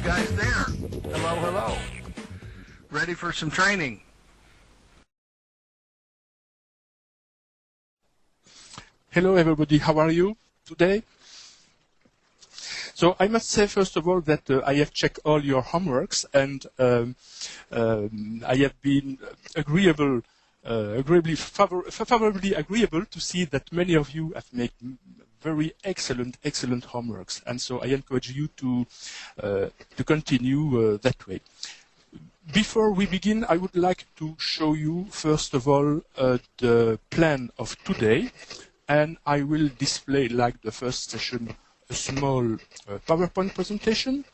guys there? Hello, hello. Ready for some training? Hello everybody, how are you today? So I must say first of all that I have checked all your homeworks and I have been favorably agreeable to see that many of you have made very excellent homeworks, and so I encourage you to continue that way. Before we begin, I would like to show you first of all the plan of today, and I will display, like the first session, a small PowerPoint presentation.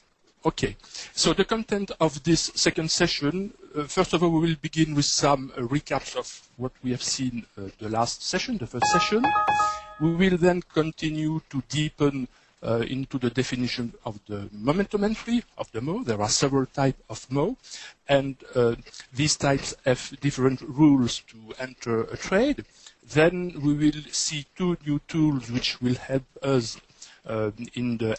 Okay, so the content of this second session, first of all, we will begin with some recaps of what we have seen the last session, the first session. We will then continue to deepen into the definition of the momentum entry of the MO. There are several types of MO, and these types have different rules to enter a trade. Then we will see two new tools which will help us in the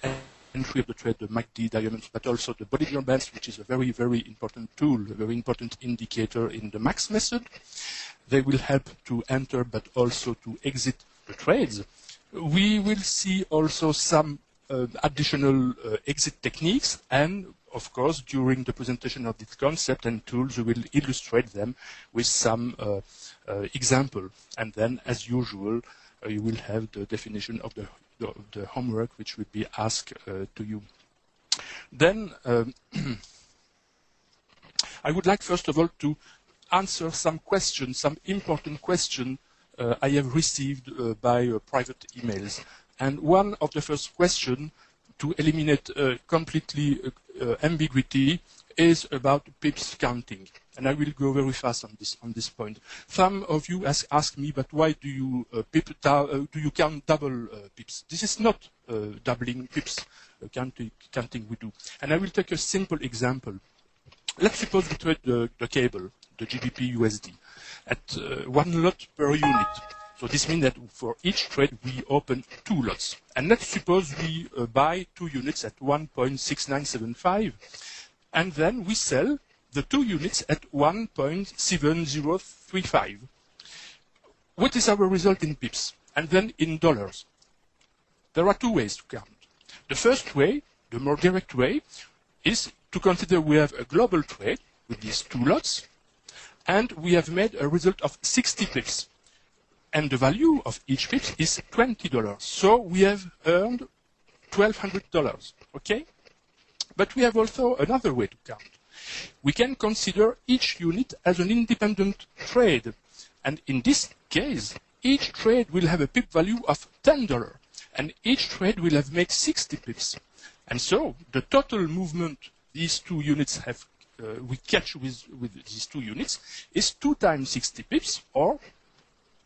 entry of the trade, the MACD diamonds, but also the Bollinger Bands, which is a very, very important tool, a very important indicator in the MAX method. They will help to enter, but also to exit the trades. We will see also some additional exit techniques, and of course, during the presentation of this concept and tools, we will illustrate them with some example. And then, as usual, you will have the definition of the homework which will be asked to you. Then, I would like first of all to answer some questions, some important questions I have received by private emails. And one of the first questions, to eliminate completely ambiguity, is about pips counting. And I will go very fast on this point. Some of you ask me, but why do you count double pips? This is not doubling pips counting we do. And I will take a simple example. Let's suppose we trade the cable, the GBP USD, at 1 lot per unit. So this means that for each trade we open 2 lots. And let's suppose we buy 2 units at 1.6975, and then we sell the 2 units at 1.7035. What is our result in pips? And then in dollars. There are 2 ways to count. The first way, the more direct way, is to consider we have a global trade with these 2 lots, and we have made a result of 60 pips. And the value of each pip is $20. So we have earned $1,200, okay? But we have also another way to count. We can consider each unit as an independent trade. And in this case, each trade will have a pip value of $10. And each trade will have made 60 pips. And so the total movement these 2 units have, we catch with these 2 units is 2 times 60 pips, or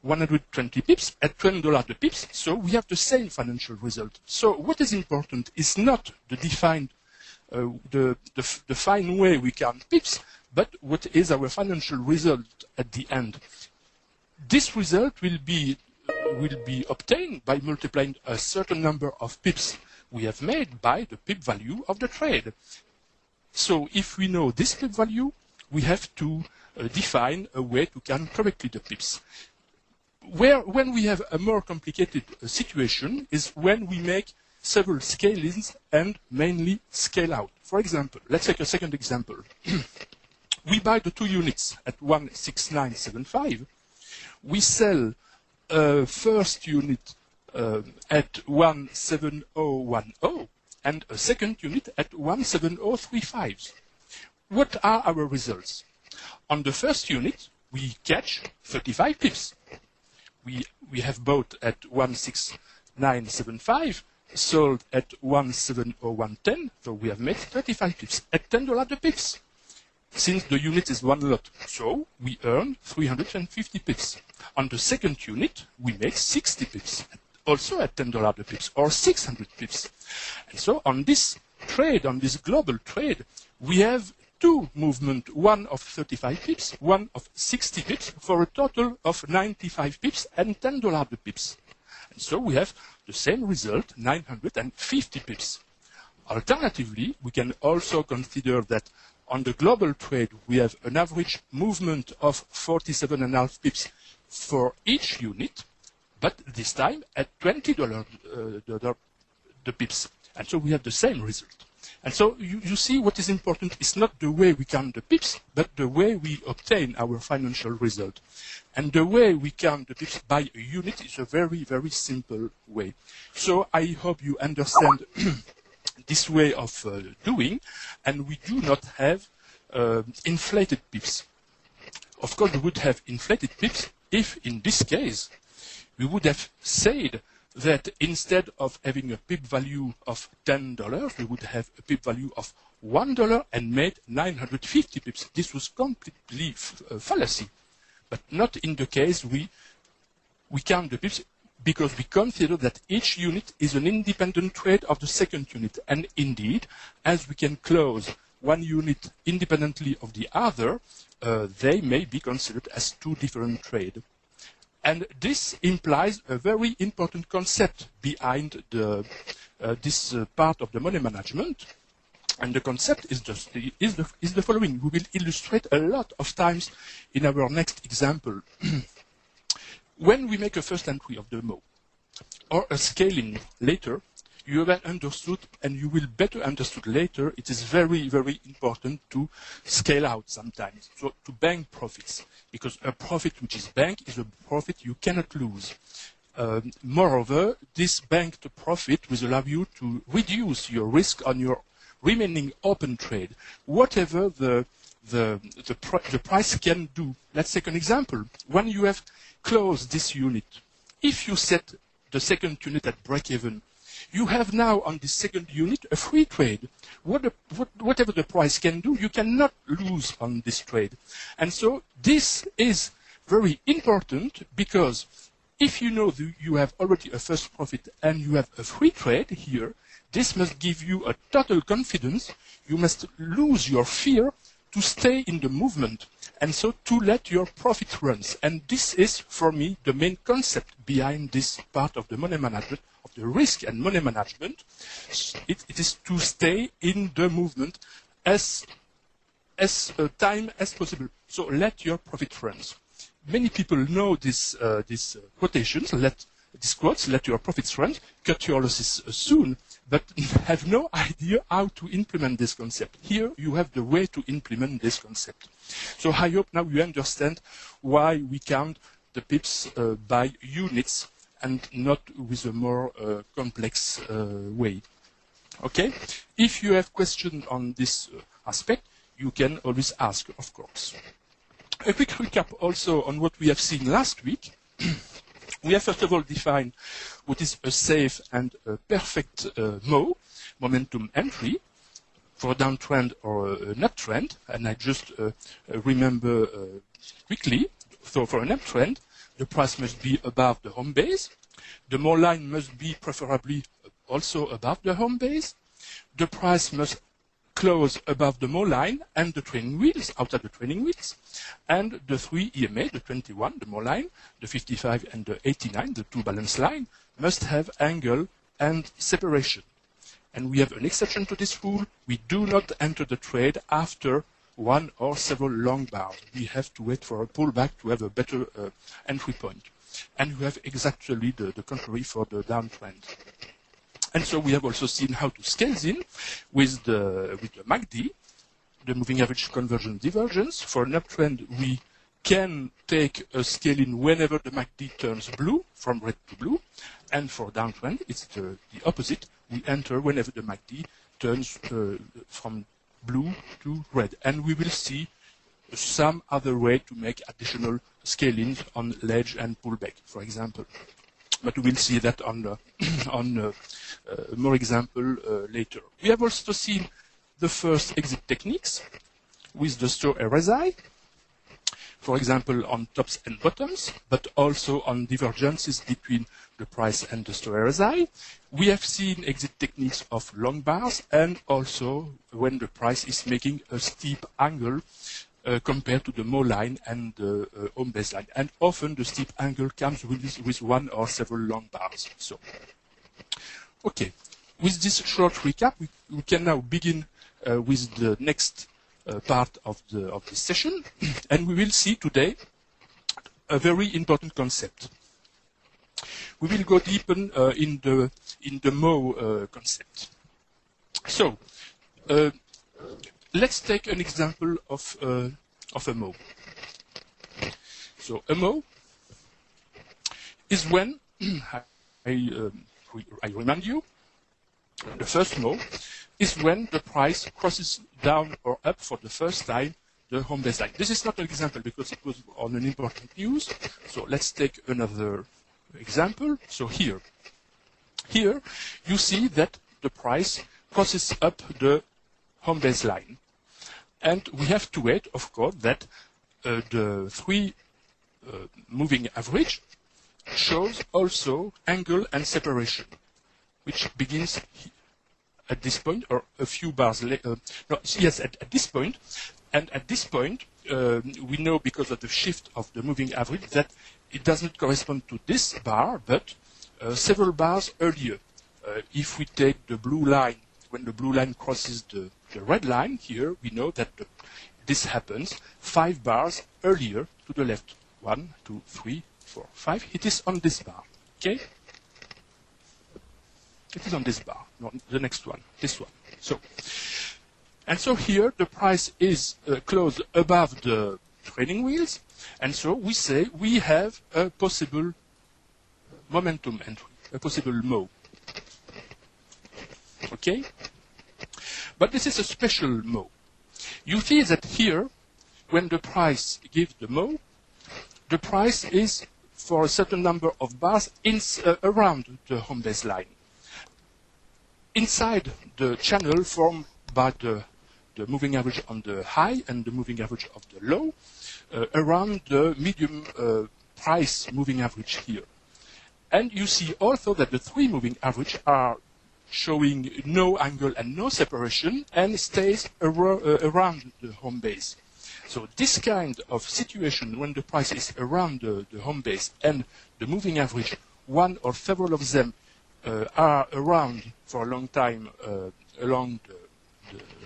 120 pips at $20 the pips. So we have the same financial result. So what is important is not the defined, the fine way we count pips, but what is our financial result at the end. This result will be obtained by multiplying a certain number of pips we have made by the pip value of the trade. So if we know this pip value, we have to define a way to count correctly the pips. When we have a more complicated situation is when we make several scale-ins and mainly scale-out. For example, let's take a second example. We buy the 2 units at 1.6975. We sell a first unit at 1.7010 and a second unit at 1.7035. What are our results? On the first unit, we catch 35 pips. We have bought at 1.6975, sold at 1.70110, so we have made 35 pips at $10 the pips. Since the unit is 1 lot, so we earn 350 pips. On the second unit, we make 60 pips, also at $10 the pips, or 600 pips. And so on this trade, on this global trade, we have 2 movements, one of 35 pips, one of 60 pips, for a total of 95 pips and $10 the pips. And so we have the same result, 950 pips. Alternatively, we can also consider that on the global trade, we have an average movement of 47.5 pips for each unit, but this time at $20 the pips. And so we have the same result. And so you see what is important is not the way we count the pips, but the way we obtain our financial result. And the way we count the pips by a unit is a very, very simple way. So I hope you understand this way of doing, and we do not have inflated pips. Of course, we would have inflated pips if, in this case, we would have said that instead of having a pip value of $10, we would have a pip value of $1 and made 950 pips. This was completely fallacy, but not in the case we count the pips because we consider that each unit is an independent trade of the second unit. And indeed, as we can close one unit independently of the other, they may be considered as two different trades. And this implies a very important concept behind this part of the money management. And the concept is the following. We will illustrate a lot of times in our next example. When we make a first entry of the MO or a scaling later, you have understood, and you will better understood later, it is very, very important to scale out sometimes, so to bank profits, because a profit which is banked is a profit you cannot lose. Moreover, this banked profit will allow you to reduce your risk on your remaining open trade, whatever the price can do. Let's take an example. When you have closed this unit, if you set the second unit at break-even, you have now on this second unit a free trade. Whatever the price can do, you cannot lose on this trade. And so this is very important because if you know that you have already a first profit and you have a free trade here, this must give you a total confidence. You must lose your fear to stay in the movement and so to let your profit runs. And this is, for me, the main concept behind this part of the money management, of the risk and money management. It is to stay in the movement as time as possible. So let your profit runs. Many people know these quotations, these quotes, let your profits run, cut your losses soon, but have no idea how to implement this concept. Here you have the way to implement this concept. So I hope now you understand why we count the pips by units and not with a more complex way. Okay? If you have questions on this aspect, you can always ask, of course. A quick recap also on what we have seen last week. We have first of all defined what is a safe and a perfect momentum entry, for a downtrend or an uptrend. And I just remember quickly, so for an uptrend, the price must be above the home base. The MO line must be preferably also above the home base. The price must close above the MO line and the training wheels, outside the training wheels. And the three EMA, the 21, the MO line, the 55 and the 89, the two balance line, must have angle and separation. And we have an exception to this rule. We do not enter the trade after one or several long bars. We have to wait for a pullback to have a better entry point. And you have exactly the contrary for the downtrend. And so we have also seen how to scale in with the MACD, the moving average convergence divergence. For an uptrend, we can take a scale in whenever the MACD turns blue, from red to blue. And for downtrend, it's the opposite. We enter whenever the MACD turns from blue to red. And we will see some other way to make additional scale-ins on ledge and pullback, for example. But we will see that on more example later. We have also seen the first exit techniques with the store RSI, for example on tops and bottoms, but also on divergences between the price and the store RSI. We have seen exit techniques of long bars and also when the price is making a steep angle compared to the MO line and the home base line. And often the steep angle comes with one or several long bars. So, okay. with this short recap, we can now begin with the next part of this session, and we will see today a very important concept. We will go deeper in the Mo concept. So, let's take an example of a Mo. So, a Mo is when I remind you, the first Mo is when the price crosses down or up for the first time the home baseline. This is not an example because it was on an important news. So let's take another example. So here you see that the price crosses up the home baseline. And we have to wait, of course, that the three moving average shows also angle and separation, which begins at this point or a few bars later. At this point. And at this point, we know because of the shift of the moving average that it does not correspond to this bar, but several bars earlier. If we take the blue line, when the blue line crosses the red line here, we know that this happens 5 bars earlier to the left. 1, 2, 3, 4, 5. It is on this bar. Okay? It is on this bar. No, the next one. This one. So here the price is closed above the trailing wheels, and so we say we have a possible momentum entry, a possible Mo. Okay? But this is a special Mo. You see that here, when the price gives the Mo, the price is for a certain number of bars around the home baseline, inside the channel formed by the moving average on the high and the moving average of the low, around the medium price moving average here. And you see also that the three moving average are showing no angle and no separation and stays around the home base. So this kind of situation when the price is around the home base and the moving average, one or several of them are around for a long time along the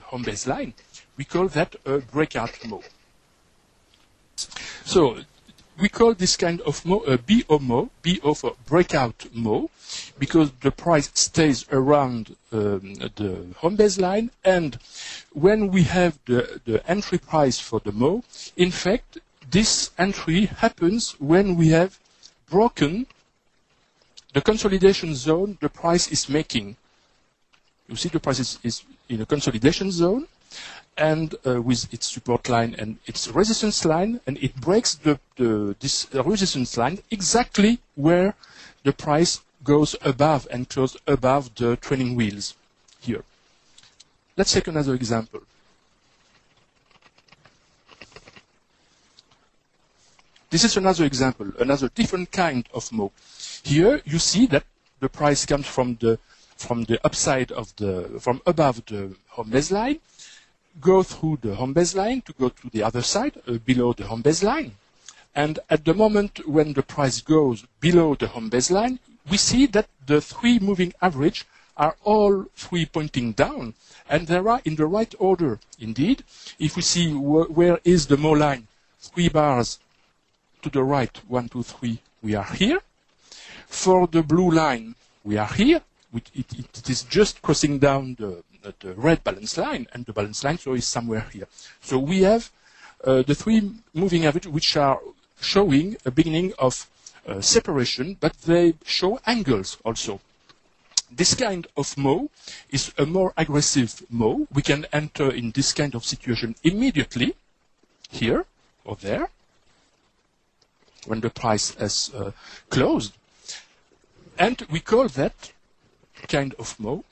home baseline, we call that a breakout Mo. So we call this kind of Mo a BO Mo, BO for breakout Mo, because the price stays around the home baseline, and when we have the entry price for the Mo, in fact, this entry happens when we have broken the consolidation zone the price is making. You see the price is in a consolidation zone, and with its support line and its resistance line, and it breaks this resistance line exactly where the price goes above and closes above the trailing wheels here. Let's take another example. This is another example, another different kind of Mo. Here you see that the price comes from the upside of from above the home baseline, go through the home baseline to go to the other side, below the home baseline. And at the moment when the price goes below the home baseline, we see that the three moving average are all three pointing down, and they are in the right order. Indeed, if we see where is the Mo line, 3 bars to the right, 1, 2, 3, we are here. For the blue line, we are here. It is just crossing down the red balance line, and the balance line so is somewhere here. So we have the three moving average which are showing a beginning of separation, but they show angles also. This kind of Mo is a more aggressive Mo. We can enter in this kind of situation immediately, here or there, when the price has closed. And we call that kind of Mo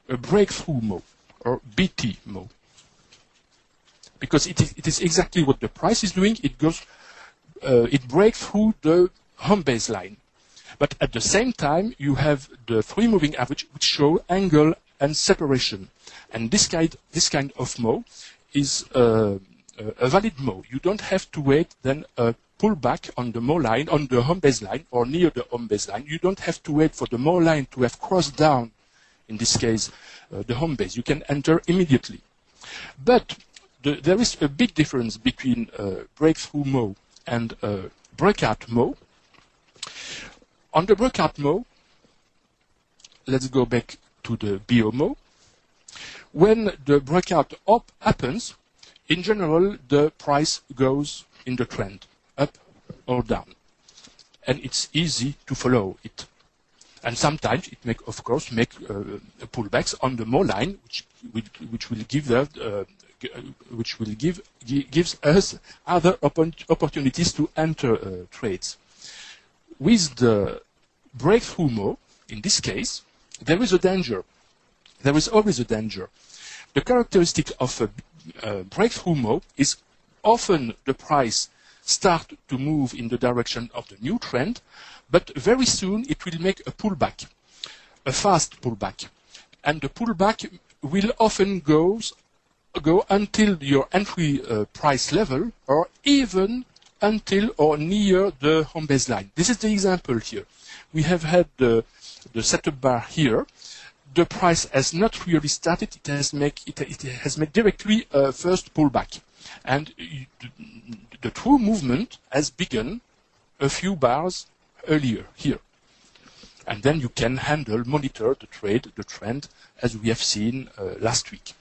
a breakthrough Mo, or BT Mo. Because it is exactly what the price is doing. It breaks through the home baseline. But at the same time, you have the three moving average which show angle and separation. And this kind of Mo is a valid Mo. You don't have to wait then a pullback on the Mo line, on the home base line, or near the home base line. You don't have to wait for the Mo line to have crossed down, in this case, the home base. You can enter immediately. But there is a big difference between breakthrough Mo and breakout Mo. On the breakout Mo, let's go back to the BOMO. When the breakout up happens, in general, the price goes in the trend, up or down. And it's easy to follow it. And sometimes it may, of course, make pullbacks on the Mo line, which will give gives us other opportunities to enter trades. With the breakthrough Mo, in this case, there is a danger. There is always a danger. The characteristic of a breakthrough Mo is often the price start to move in the direction of the new trend, but very soon it will make a pullback, a fast pullback. And the pullback will often go until your entry price level, or even until or near the home base line. This is the example here. We have had the setup bar here. The price has not really started. It has made directly a first pullback. And the true movement has begun a few bars earlier here. And then you can monitor the trend, as we have seen last week.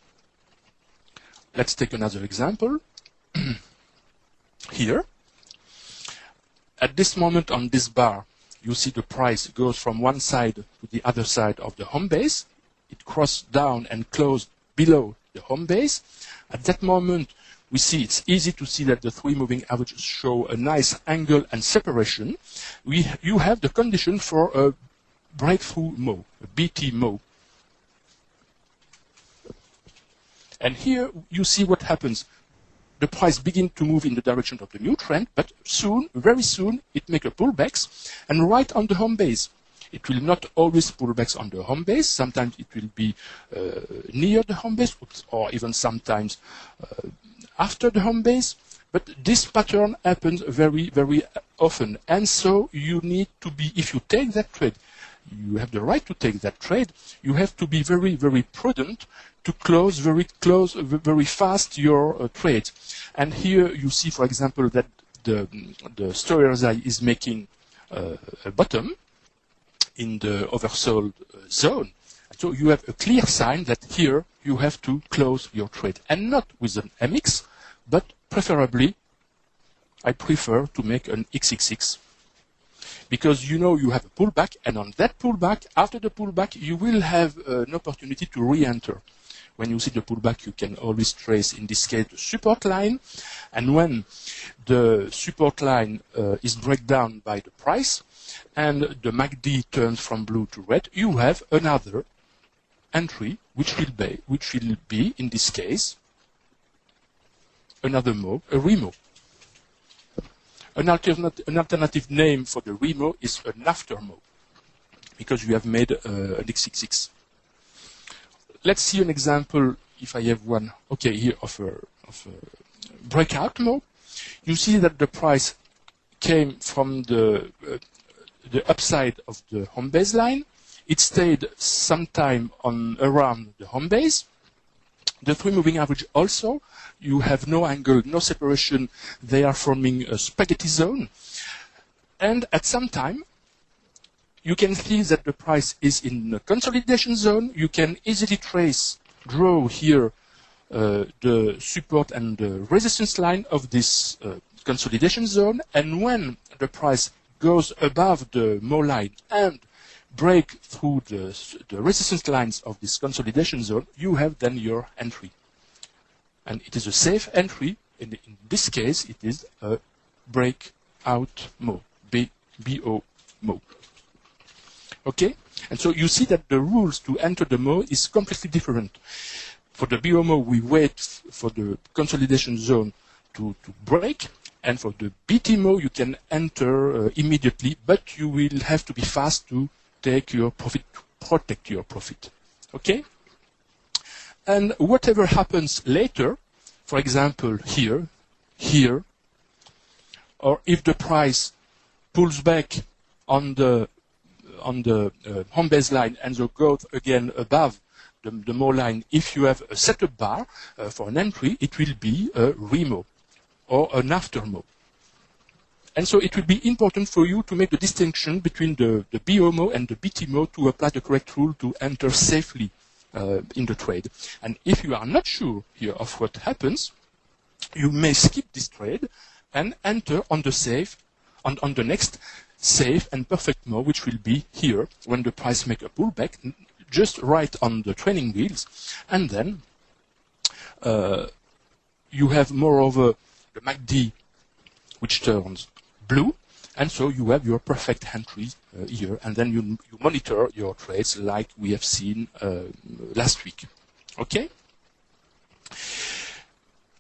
Let's take another example. Here, at this moment on this bar, you see the price goes from one side to the other side of the home base. It crossed down and closed below the home base. At that moment, we see it's easy to see that the three moving averages show a nice angle and separation. You have the condition for a breakthrough Mo, a BT Mo. And here you see what happens. The price begins to move in the direction of the new trend, but soon, very soon, it makes a pullbacks, and right on the home base. It will not always pullbacks on the home base. Sometimes it will be near the home base, or even sometimes after the home base. But this pattern happens very, very often. And so you need to be, if you take that trade, you have the right to take that trade, you have to be very, very prudent to close very fast your trade. And here you see, for example, that the Stochastic is making a bottom in the oversold zone. So you have a clear sign that here you have to close your trade, and not with an MX, but preferably, I prefer to make an XXX. Because you know you have a pullback, and on that pullback, after the pullback, you will have an opportunity to re-enter. When you see the pullback, you can always trace, in this case, the support line. And when the support line is break down by the price, and the MACD turns from blue to red, you have another entry, which will be, in this case, another Mo, a REMO. An alternative name for the REMO is an after Mo, because you have made an XXX. Let's see an example, if I have one, okay, here of a breakout Mo. You see that the price came from the upside of the home base line. It stayed sometime around the home base. The three moving average also, you have no angle, no separation. They are forming a spaghetti zone. And at some time, you can see that the price is in the consolidation zone. You can easily draw here the support and the resistance line of this consolidation zone. And when the price goes above the Mo line and break through the resistance lines of this consolidation zone, you have then your entry. And it is a safe entry. In this case, it is a breakout Mo, BO Mo. Okay? And so you see that the rules to enter the Mo is completely different. For the BO Mo, we wait for the consolidation zone to break. And for the BT Mo, you can enter immediately, but you will have to be fast to take your profit, to protect your profit. Okay? And whatever happens later, for example, here, or if the price pulls back on the home base line and so goes again above the Mo line, if you have a setup bar for an entry, it will be a Remo or an after Mo. And so it will be important for you to make the distinction between the BOMO and the BTMO to apply the correct rule to enter safely in the trade. And if you are not sure here of what happens, you may skip this trade and enter on the safe, on the next safe and perfect Mo, which will be here when the price make a pullback, just right on the training wheels. And then you have moreover the MACD, which turns blue, and so you have your perfect entry here, and then you monitor your trades like we have seen last week. Okay?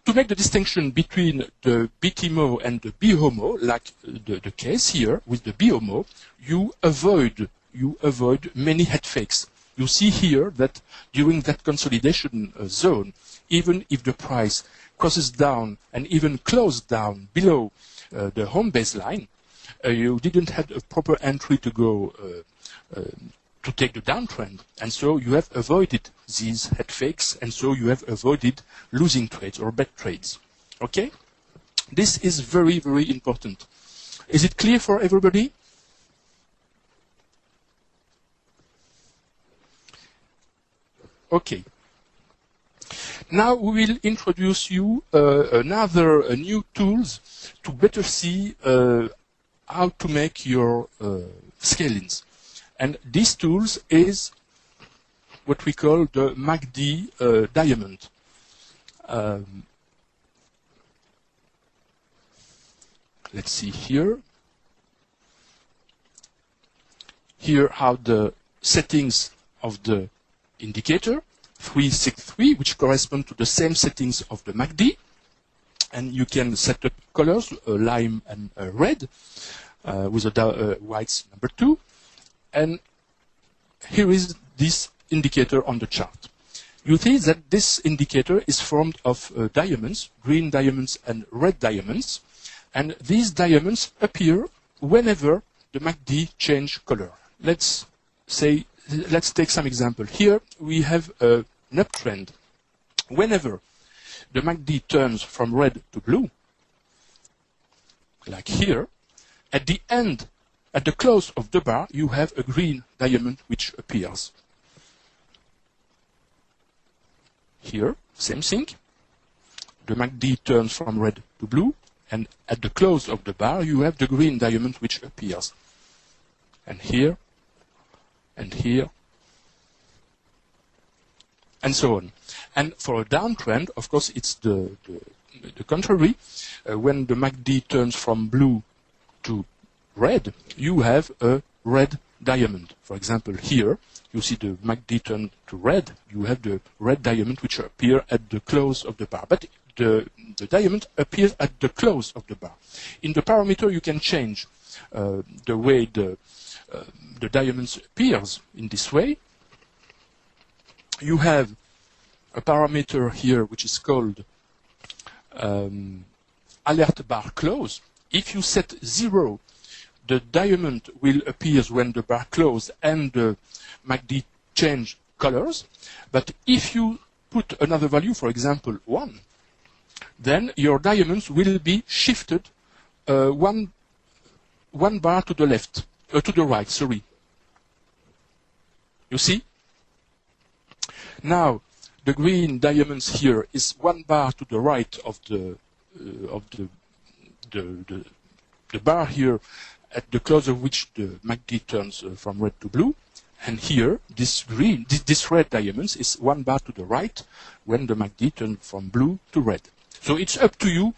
To make the distinction between the BTMO and the BHOMO, like the case here with the BHOMO, you avoid many head fakes. You see here that during that consolidation zone, even if the price crosses down and even closed down below the home baseline, you didn't have a proper entry to go to take the downtrend, and so you have avoided these head fakes, and so you have avoided losing trades or bad trades. Okay? This is very, very important. Is it clear for everybody? Okay. Now we will introduce you another new tools to better see how to make your scalings. And these tools is what we call the MACD diamond. Let's see here. Here are the settings of the indicator, 363, which correspond to the same settings of the MACD. And you can set up colors, lime and red, with a whites number 2. And here is this indicator on the chart. You see that this indicator is formed of diamonds, green diamonds and red diamonds. And these diamonds appear whenever the MACD change color. Let's take some example. Here we have an uptrend. Whenever the MACD turns from red to blue, like here, at the end, at the close of the bar, you have a green diamond which appears. Here, same thing. The MACD turns from red to blue, and at the close of the bar, you have the green diamond which appears. And here, and here, and so on. And for a downtrend, of course, it's the contrary. When the MACD turns from blue to red, you have a red diamond. For example, here, you see the MACD turn to red, you have the red diamond which appear at the close of the bar. But the diamond appears at the close of the bar. In the parameter, you can change the way the diamonds appears in this way. You have a parameter here which is called alert bar close. If you set 0, the diamond will appear when the bar close and the MACD change colors. But if you put another value, for example 1, then your diamonds will be shifted one bar to the left, to the right, sorry. You see? Now, the green diamonds here is 1 bar to the right of the bar here, at the close of which the MACD turns from red to blue. And here, this red diamonds is 1 bar to the right when the MACD turns from blue to red. So it's up to you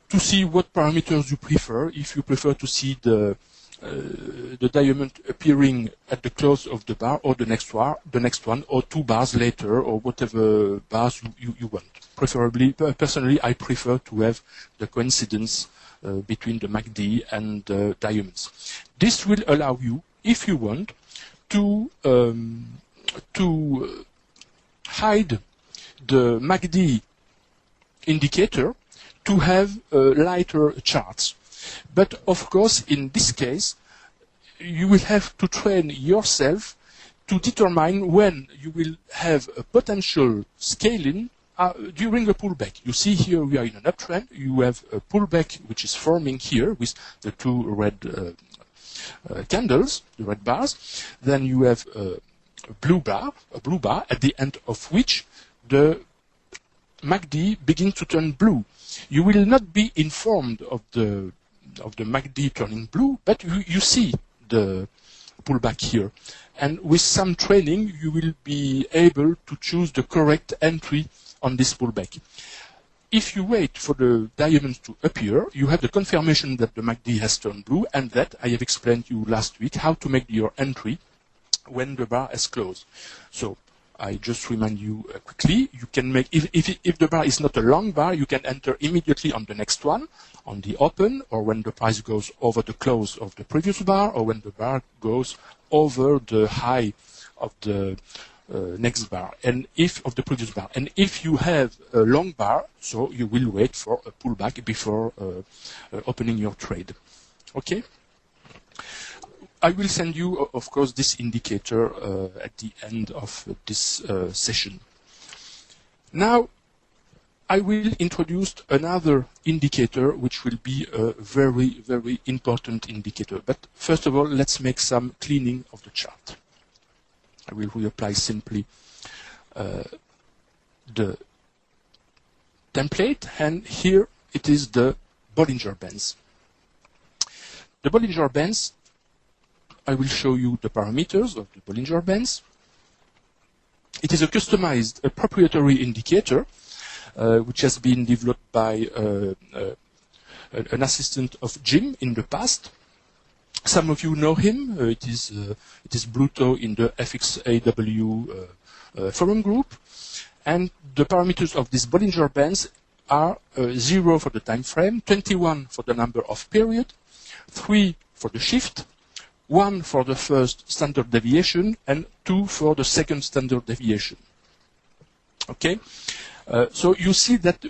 to see what parameters you prefer. If you prefer to see the diamond appearing at the close of the bar, or the next one, or 2 bars later, or whatever bars you want. Preferably, personally, I prefer to have the coincidence between the MACD and the diamonds. This will allow you, if you want, to hide the MACD indicator to have lighter charts. But of course, in this case, you will have to train yourself to determine when you will have a potential scaling during a pullback. You see here we are in an uptrend. You have a pullback which is forming here with the two red candles, the red bars. Then you have a blue bar at the end of which the MACD begins to turn blue. You will not be informed of the MACD turning blue, but you see the pullback here. And with some training, you will be able to choose the correct entry on this pullback. If you wait for the diamonds to appear, you have the confirmation that the MACD has turned blue, and that I have explained to you last week how to make your entry when the bar has closed. So I just remind you quickly, you can make, if the bar is not a long bar, you can enter immediately on the next one, on the open, or when the price goes over the close of the previous bar, or when the bar goes over the high of the next bar, and if of the previous bar. And if you have a long bar, so you will wait for a pullback before opening your trade. Okay? I will send you, of course, this indicator at the end of this session. Now, I will introduce another indicator which will be a very, very important indicator. But first of all, let's make some cleaning of the chart. I will reapply simply the template, and here it is the Bollinger Bands. The Bollinger Bands, I will show you the parameters of the Bollinger Bands. It is a customized, a proprietary indicator which has been developed by an assistant of Jim in the past. Some of you know him. It is Bluto in the FXAW forum group. And the parameters of these Bollinger Bands are 0 for the time frame, 21 for the number of period, 3 for the shift, 1 for the first standard deviation, and 2 for the second standard deviation. Okay? So you see that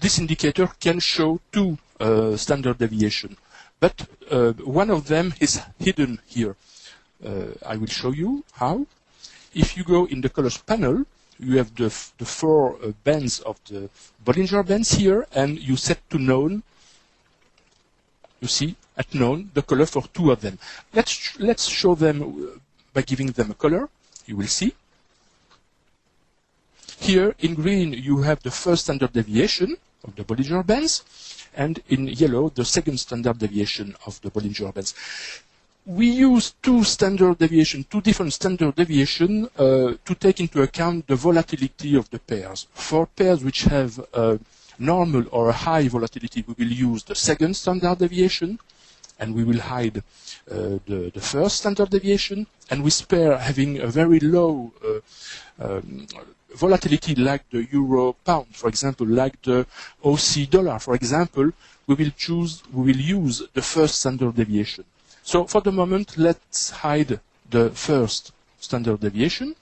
this indicator can show 2 standard deviation, but one of them is hidden here. I will show you how. If you go in the colors panel, you have the 4 bands of the Bollinger Bands here, and you set to known. You see, at known, the color for 2 of them. Let's show them by giving them a color. You will see. Here in green, you have the first standard deviation of the Bollinger Bands, and in yellow, the second standard deviation of the Bollinger Bands. We use 2 different standard deviation to take into account the volatility of the pairs. For pairs which have a normal or a high volatility, we will use the second standard deviation, and we will hide the first standard deviation. And with pair having a very low volatility, like the euro-pound, for example, like the OC dollar, for example, we will use the first standard deviation. So for the moment, let's hide the first standard deviation,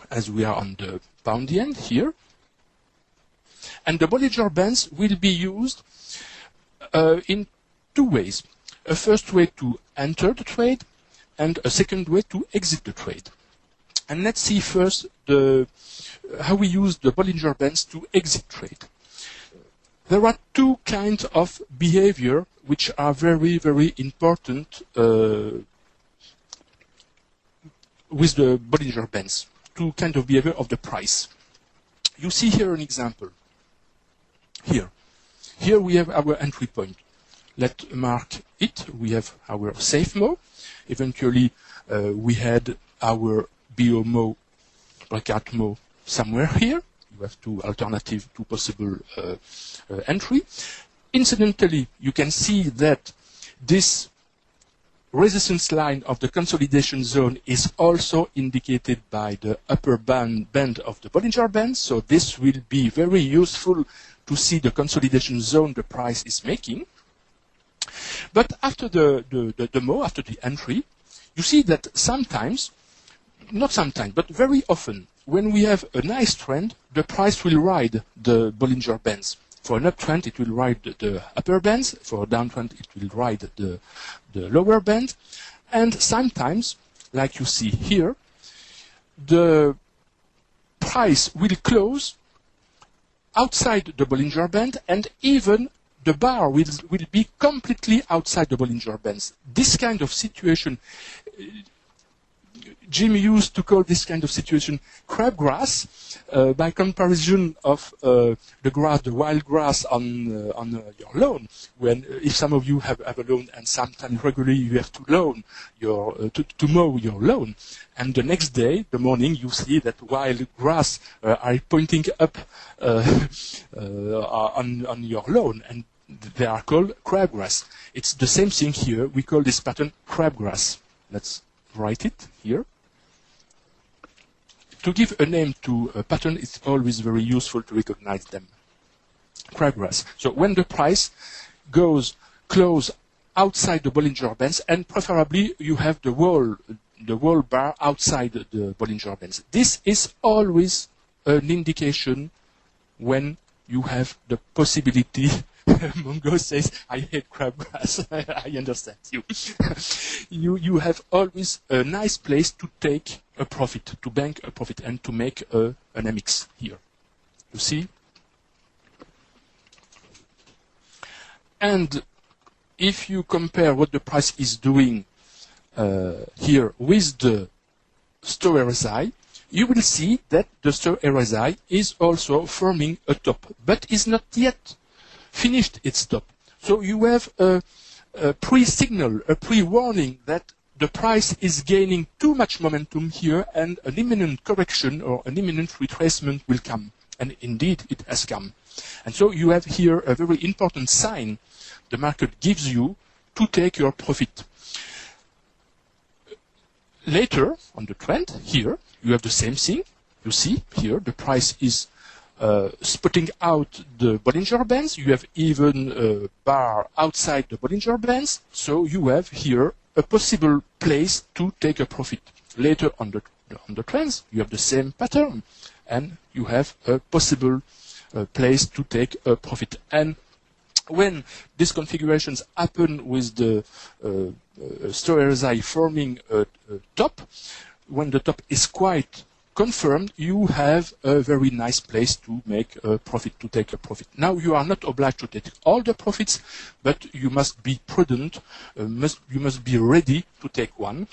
as we are on the pound yen here. And the Bollinger Bands will be used in 2 ways. A first way to enter the trade, and a second way to exit the trade. And let's see first how we use the Bollinger Bands to exit trade. There are 2 kinds of behavior which are very, very important with the Bollinger Bands. 2 kinds of behavior of the price. You see here an example. Here we have our entry point. Let's mark it. We have our safe mo. Eventually, we had our BOMO, breakout mo somewhere here. You have 2 alternative, 2 possible entry. Incidentally, you can see that this resistance line of the consolidation zone is also indicated by the upper band of the Bollinger Band. So this will be very useful to see the consolidation zone the price is making. But after the mo, after the entry, you see that sometimes, not sometimes, but very often, when we have a nice trend, the price will ride the Bollinger Bands. For an uptrend, it will ride the upper bands. For a downtrend, it will ride the lower band. And sometimes, like you see here, the price will close outside the Bollinger Band, and even the bar will be completely outside the Bollinger Bands. This kind of situation, Jim used to call this kind of situation crabgrass, by comparison of the grass, the wild grass on your lawn. When if some of you have a lawn, and sometimes regularly you have to to mow your lawn, and the next day, the morning, you see that wild grass are pointing up on your lawn, and they are called crabgrass. It's the same thing here. We call this pattern crabgrass. Let's write it here. To give a name to a pattern, it's always very useful to recognize them. Crabgrass. So when the price goes close outside the Bollinger Bands, and preferably you have the wall bar outside the Bollinger Bands. This is always an indication when you have the possibility. Mongo says, I hate crabgrass. I understand you. You have always a nice place to take a profit, to bank a profit, and to make an MX here. You see? And if you compare what the price is doing here with the Stow RSI, you will see that the Stow RSI is also forming a top, but is not yet finished its top. So you have a pre-signal, a pre-warning that the price is gaining too much momentum here, and an imminent correction or an imminent retracement will come. And indeed, it has come. And so you have here a very important sign the market gives you to take your profit. Later, on the trend, here, you have the same thing. You see, here, the price is spotting out the Bollinger Bands. You have even a bar outside the Bollinger Bands. So you have here a possible place to take a profit. Later on the trends, you have the same pattern, and you have a possible place to take a profit. And when these configurations happen with the Stow RSI forming a top, when the top is quite confirmed, you have a very nice place to make a profit, to take a profit. Now, you are not obliged to take all the profits, but you must be prudent, you must be ready to take one,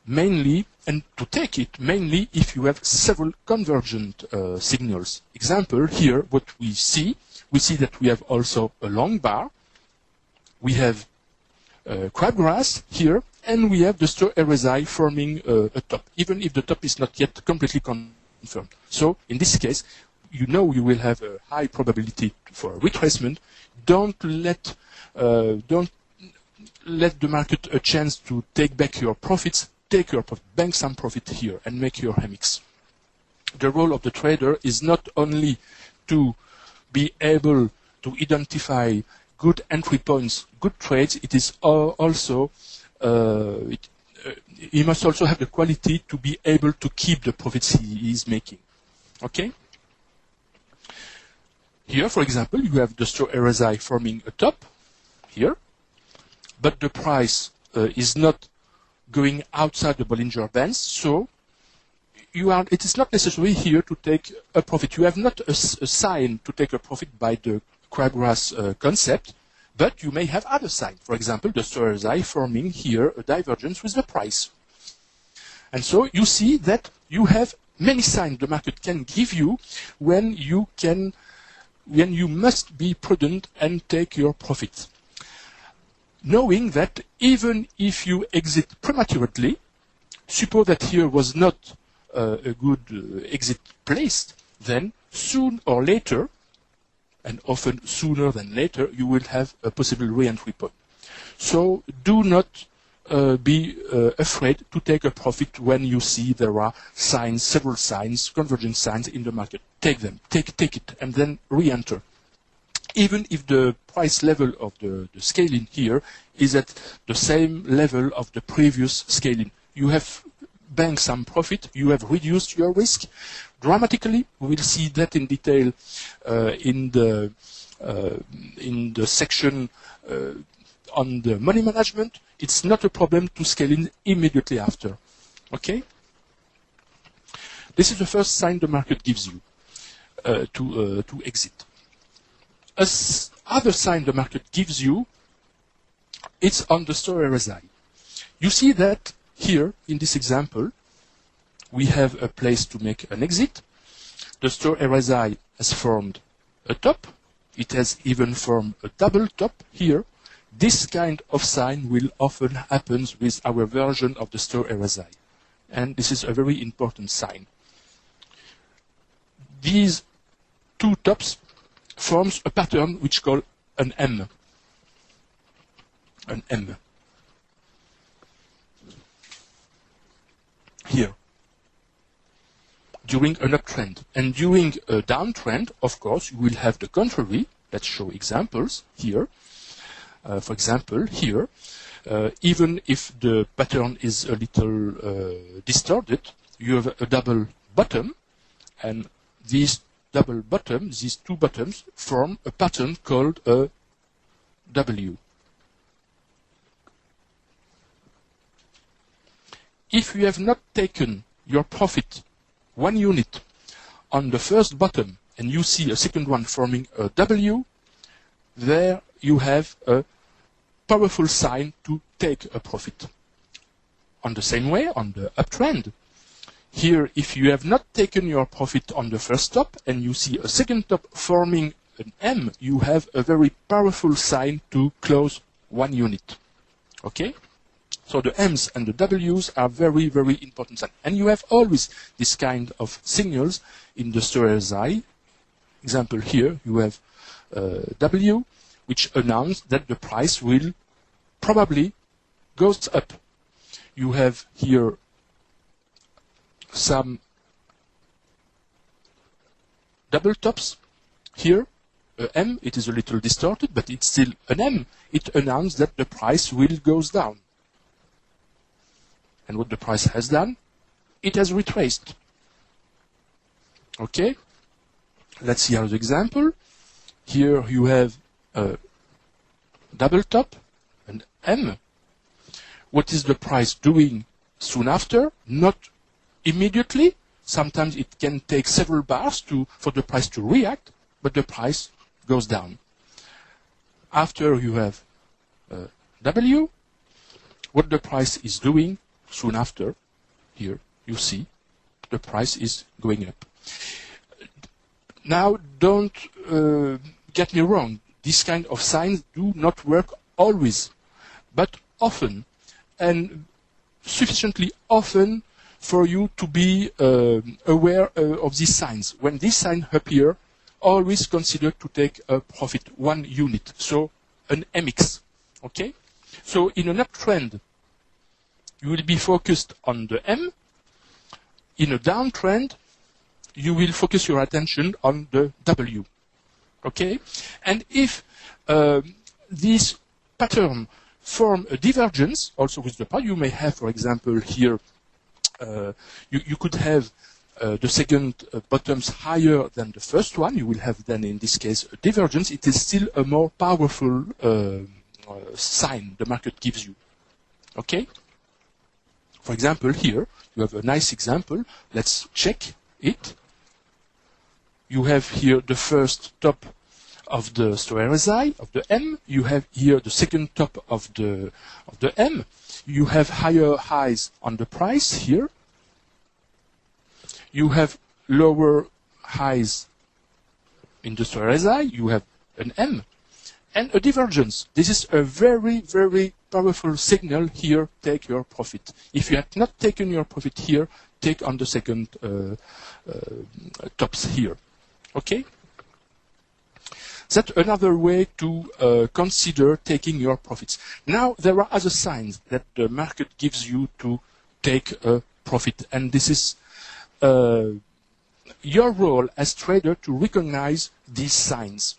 mainly, and to take it mainly if you have several convergent signals. Example, here, what we see that we have also a long bar, we have crabgrass here, and we have the Stow RSI forming a top, even if the top is not yet completely confirmed. So, in this case, you know you will have a high probability for a retracement. Don't let the market a chance to take back your profits. Take your profit, bank some profit here, and make your MX. The role of the trader is not only to be able to identify good entry points, good trades. It is also he must also have the quality to be able to keep the profits he is making. Okay? Here, for example, you have the Stow RSI forming a top here, but the price is not going outside the Bollinger Bands, so it is not necessary here to take a profit. You have not a sign to take a profit by the crabgrass concept, but you may have other signs. For example, the Stow RSI forming here a divergence with the price. And so you see that you have many signs the market can give you when you must be prudent and take your profit. Knowing that even if you exit prematurely, suppose that here was not a good exit placed, then soon or later, and often sooner than later, you will have a possible re-entry point. So do not be afraid to take a profit when you see there are signs, several signs, converging signs in the market. Take them, take it, and then re-enter. Even if the price level of the scaling here is at the same level of the previous scaling. You have banked some profit, you have reduced your risk, dramatically. We will see that in detail in the section on the money management. It's not a problem to scale in immediately after. Okay? This is the first sign the market gives you to exit. Other sign the market gives you, it's on the store RSI. You see that here in this example, we have a place to make an exit. The store RSI has formed a top. It has even formed a double top here. This kind of sign will often happen with our version of the store RSI. And this is a very important sign. These two tops forms a pattern which is called an M. An M. Here. During an uptrend. And during a downtrend, of course, you will have the contrary. Let's show examples here. For example, here, even if the pattern is a little distorted, you have a double bottom, and these double bottoms, these two bottoms, form a pattern called a W. If you have not taken your profit 1 unit on the first bottom and you see a second one forming a W, there you have a powerful sign to take a profit. On the same way, on the uptrend, here if you have not taken your profit on the first top and you see a second top forming an M, you have a very powerful sign to close 1 unit. Okay? So the M's and the W's are very, very important. And you have always this kind of signals in the store RSI. Example here, you have W, which announce that the price will probably goes up. You have here some double tops. Here, M, it is a little distorted, but it's still an M. It announces that the price will goes down. And what the price has done? It has retraced. Okay? Let's see another example. Here you have a double top, an M. What is the price doing soon after? Not immediately. Sometimes it can take several bars for the price to react, but the price goes down. After you have W, what the price is doing soon after, here you see the price is going up. Now don't get me wrong, these kind of signs do not work always, but often, and sufficiently often for you to be aware of these signs. When these signs appear, always consider to take a profit 1 unit, so an MX. Okay? So in an uptrend, you will be focused on the M. In a downtrend, you will focus your attention on the W. Okay? And if this pattern form a divergence, also with the price, you may have, for example, here, you could have the second bottoms higher than the first one. You will have then, in this case, a divergence. It is still a more powerful sign the market gives you. Okay? For example, here, you have a nice example. Let's check it. You have here the first top of the store RSI, of the M. You have here the second top of the M. You have higher highs on the price here. You have lower highs in the store RSI. You have an M. And a divergence. This is a very, very powerful signal here. Take your profit. If you have not taken your profit here, take on the second tops here. Okay? That's another way to consider taking your profits. Now, there are other signs that the market gives you to take a profit. And this is your role as trader to recognize these signs.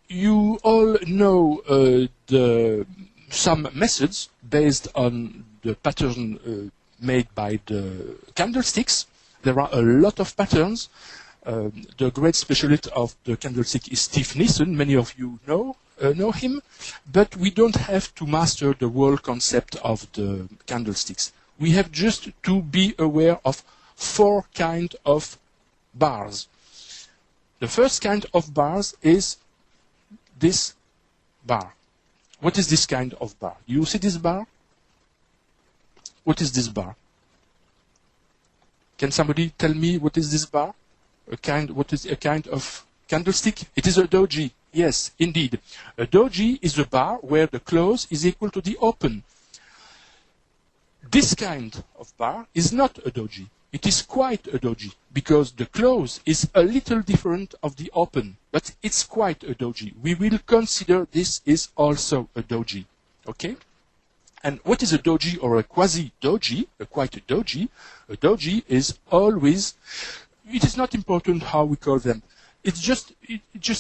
You all know some methods based on the pattern made by the candlesticks. There are a lot of patterns. The great specialist of the candlestick is Steve Nissen. Many of you know him, but we don't have to master the whole concept of the candlesticks. We have just to be aware of 4 kinds of bars. The first kind of bars is this bar. What is this kind of bar? You see this bar? What is this bar? Can somebody tell me what is this bar? What is a kind of candlestick? It is a doji. Yes, indeed. A doji is a bar where the close is equal to the open. This kind of bar is not a doji. It is quite a doji because the close is a little different of the open, but it's quite a doji. We will consider this is also a doji. Okay? And what is a doji or a quasi-doji, a quite a doji? A doji is always, it is not important how we call them. It's just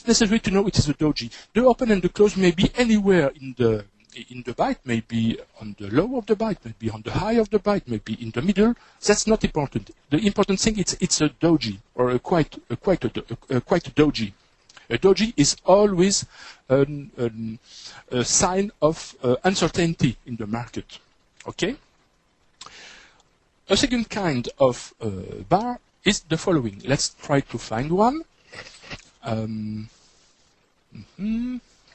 necessary to know it is a doji. The open and the close may be anywhere in the byte, maybe on the low of the byte, maybe on the high of the byte, maybe in the middle. That's not important. The important thing is it's a doji or a quite a doji. A doji is always a sign of uncertainty in the market. Okay. A second kind of bar is the following. Let's try to find one.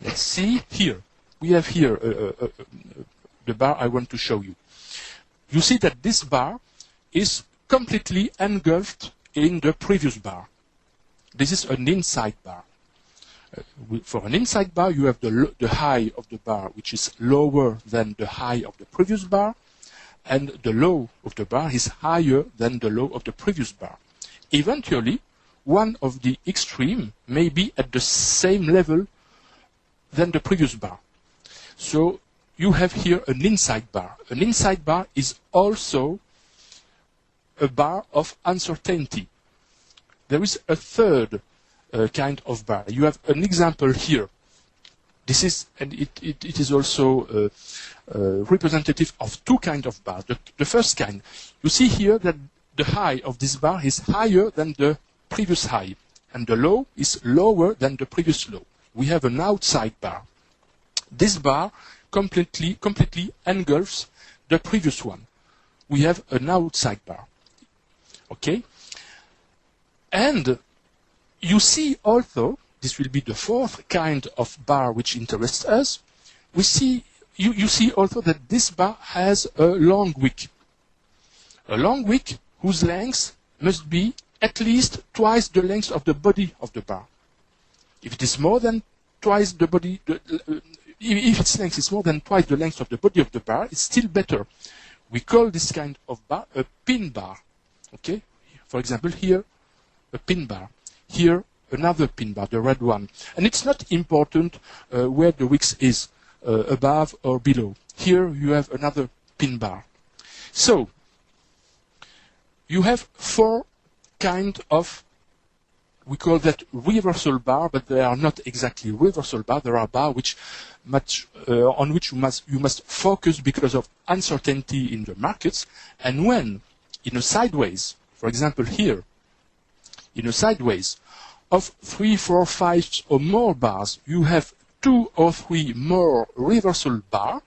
Let's see here. We have here the bar I want to show you. You see that this bar is completely engulfed in the previous bar. This is an inside bar. For an inside bar, you have the high of the bar, which is lower than the high of the previous bar, and the low of the bar is higher than the low of the previous bar. Eventually, one of the extreme may be at the same level than the previous bar. So you have here an inside bar. An inside bar is also a bar of uncertainty. There is a third kind of bar. You have an example here. This is, and it is also representative of 2 kinds of bars. The first kind, you see here that the high of this bar is higher than the previous high, and the low is lower than the previous low. We have an outside bar. This bar completely engulfs the previous one. We have an outside bar. Okay? And you see also, this will be the 4th kind of bar which interests us. You see also that this bar has a long wick. A long wick whose length must be at least twice the length of the body of the bar. If it is more than twice the body, if its length is more than twice the length of the body of the bar, it's still better. We call this kind of bar a pin bar. Okay? For example, here, a pin bar. Here, another pin bar, the red one. And it's not important where the wick is, above or below. Here, you have another pin bar. So, you have 4 kinds of, we call that reversal bar, but they are not exactly reversal bar. There are bars which on which you must focus because of uncertainty in the markets. And when in a sideways, for example here, in a sideways of 3, 4, 5 or more bars, you have 2 or 3 more reversal bar,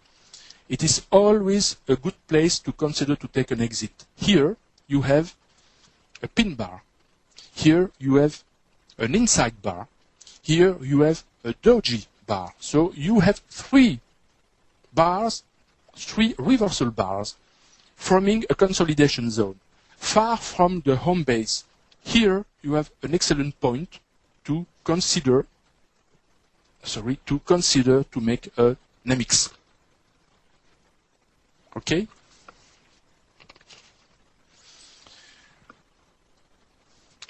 it is always a good place to consider to take an exit. Here you have a pin bar. Here you have an inside bar. Here you have a doji bar. So you have 3 bars, 3 reversal bars, forming a consolidation zone, far from the home base. Here you have an excellent point to consider to make a NMX. Okay?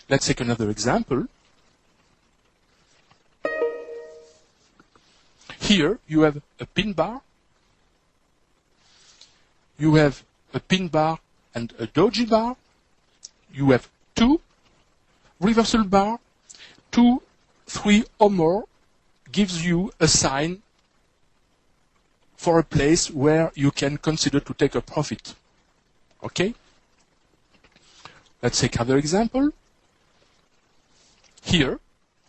Let's take another example. Here you have a pin bar. You have a pin bar and a doji bar. You have 2 reversal bar. 2, 3 or more gives you a sign for a place where you can consider to take a profit. Okay? Let's take another example. Here,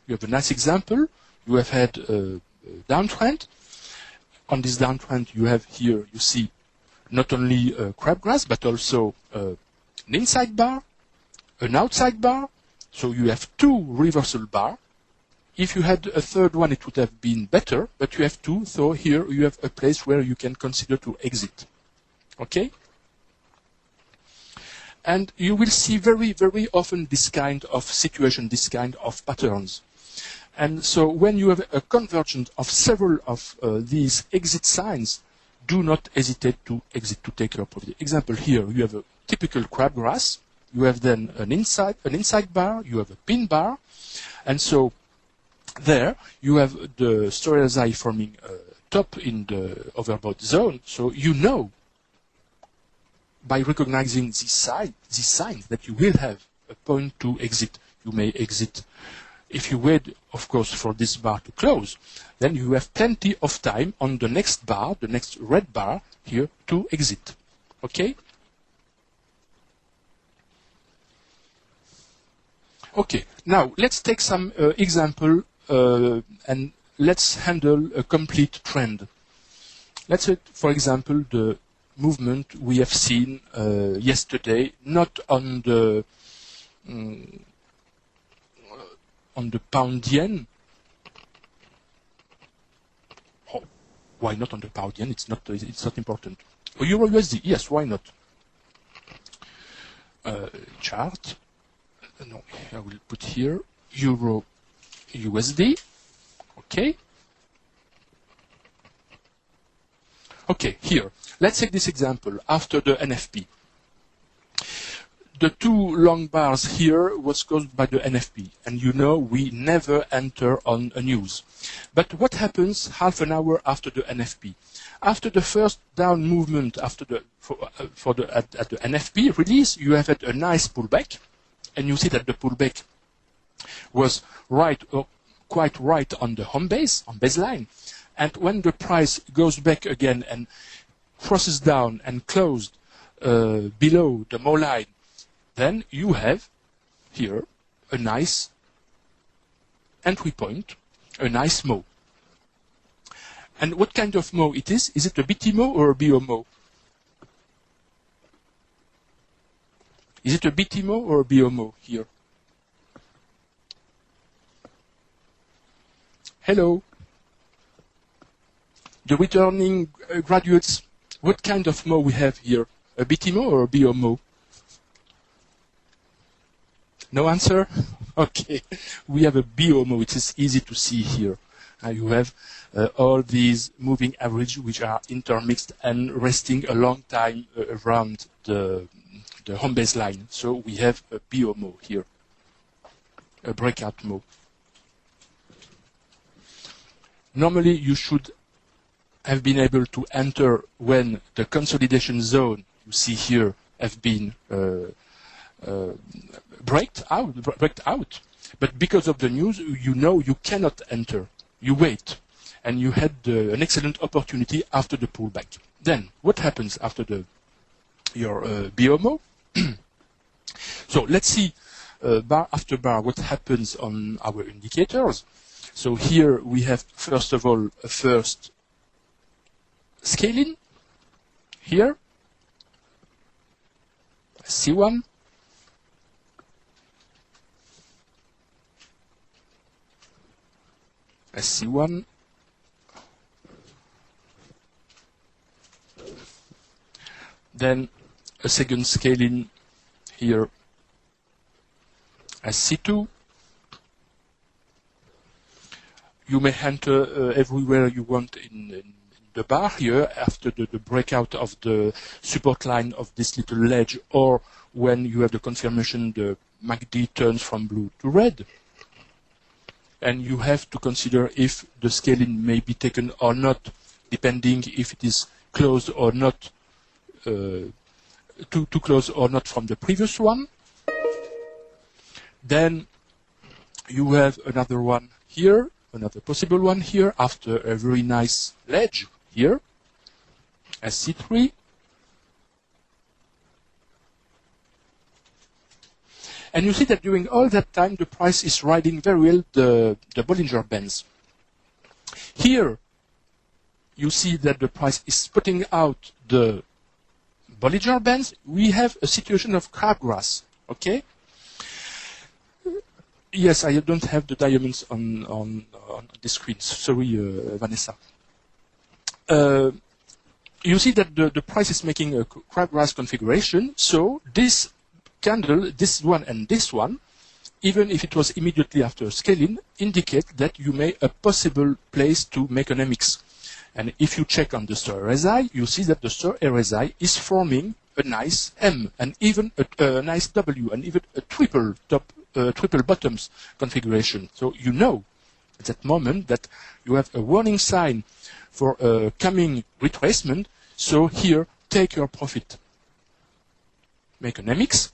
you have a nice example. You have had a downtrend. On this downtrend, you have here, you see, not only crabgrass, but also an inside bar, an outside bar. So you have two reversal bars. If you had a third one, it would have been better, but you have two, so here you have a place where you can consider to exit. Okay? And you will see very, very often this kind of situation, this kind of patterns. And so when you have a convergence of several of these exit signs, do not hesitate to exit to take your profit. Example here, you have a typical crabgrass. You have then an inside bar, you have a pin bar, and so there you have the storyline forming a top in the overbought zone. So you know by recognizing these signs that you will have a point to exit. You may exit. If you wait, of course, for this bar to close, then you have plenty of time on the next bar, the next red bar here, to exit. Okay? Okay, now let's take some example and let's handle a complete trend. Let's say, for example, the movement we have seen yesterday, not on the pound yen. Oh, why not on the pound yen? It's not important. Oh, Euro USD, yes, why not? Chart. No, I will put here Euro USD. Okay. Okay, here. Let's take this example after the NFP. The two long bars here was caused by the NFP, and you know we never enter on a news. But what happens half an hour after the NFP? After the first down movement, after the at the NFP release, you have had a nice pullback, and you see that the pullback was quite right on the home base, on baseline. And when the price goes back again and crosses down and closed below the Mo line, then you have here a nice entry point, a nice Mo. And what kind of Mo it is? Is it a BT Mo or a BO Mo? Is it a BT Mo or a BO Mo here? Hello? The returning graduates, what kind of Mo we have here? A BT Mo or a BO Mo? No answer? Okay. We have a BO Mo, which is easy to see here. You have all these moving average which are intermixed and resting a long time around the home base line. So we have a BO Mo here, a breakout Mo. Normally you should have been able to enter when the consolidation zone you see here have been breaked out. But because of the news, you know you cannot enter. You wait. And you had an excellent opportunity after the pullback. Then, what happens after your BOMO? So let's see bar after bar what happens on our indicators. So here we have, first of all, a first scaling. Here, C1. SC1, then a second scaling here as C2. You may enter everywhere you want in the bar here after the breakout of the support line of this little ledge, or when you have the confirmation the MACD turns from blue to red. And you have to consider if the scaling may be taken or not, depending if it is closed or not, too close or not from the previous one. Then you have another one here, another possible one here, after a very nice ledge here, as C3. And you see that during all that time, the price is riding very well the Bollinger Bands. Here, you see that the price is putting out the Bollinger Bands. We have a situation of crabgrass, okay? Yes, I don't have the diamonds on the screen. Sorry, Vanessa. You see that the price is making a crabgrass configuration. So this candle, this one and this one, even if it was immediately after scaling, indicate that you made a possible place to make an MX. And if you check on the star RSI, you see that the star RSI is forming a nice M and even a nice W and even a triple bottoms configuration. So you know at that moment that you have a warning sign for a coming retracement. So here, take your profit. Make an MX.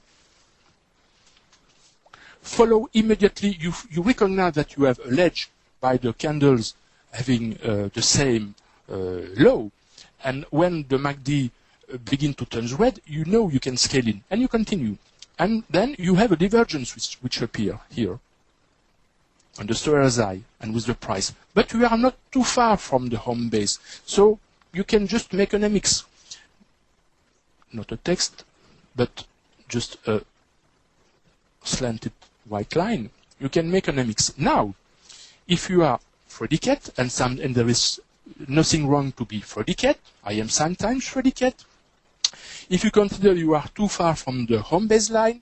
Follow immediately. You recognize that you have a ledge by the candles having the same low. And when the MACD begin to turn red, you know you can scale in. And you continue. And then you have a divergence which appear here on the star RSI and with the price. But we are not too far from the home base. So you can just make an MX. Not a text, but just a slanted white line. You can make an MX. Now, if you are Freddy Cat, and there is nothing wrong to be Freddy Cat, I am sometimes Freddy Cat. If you consider you are too far from the home baseline,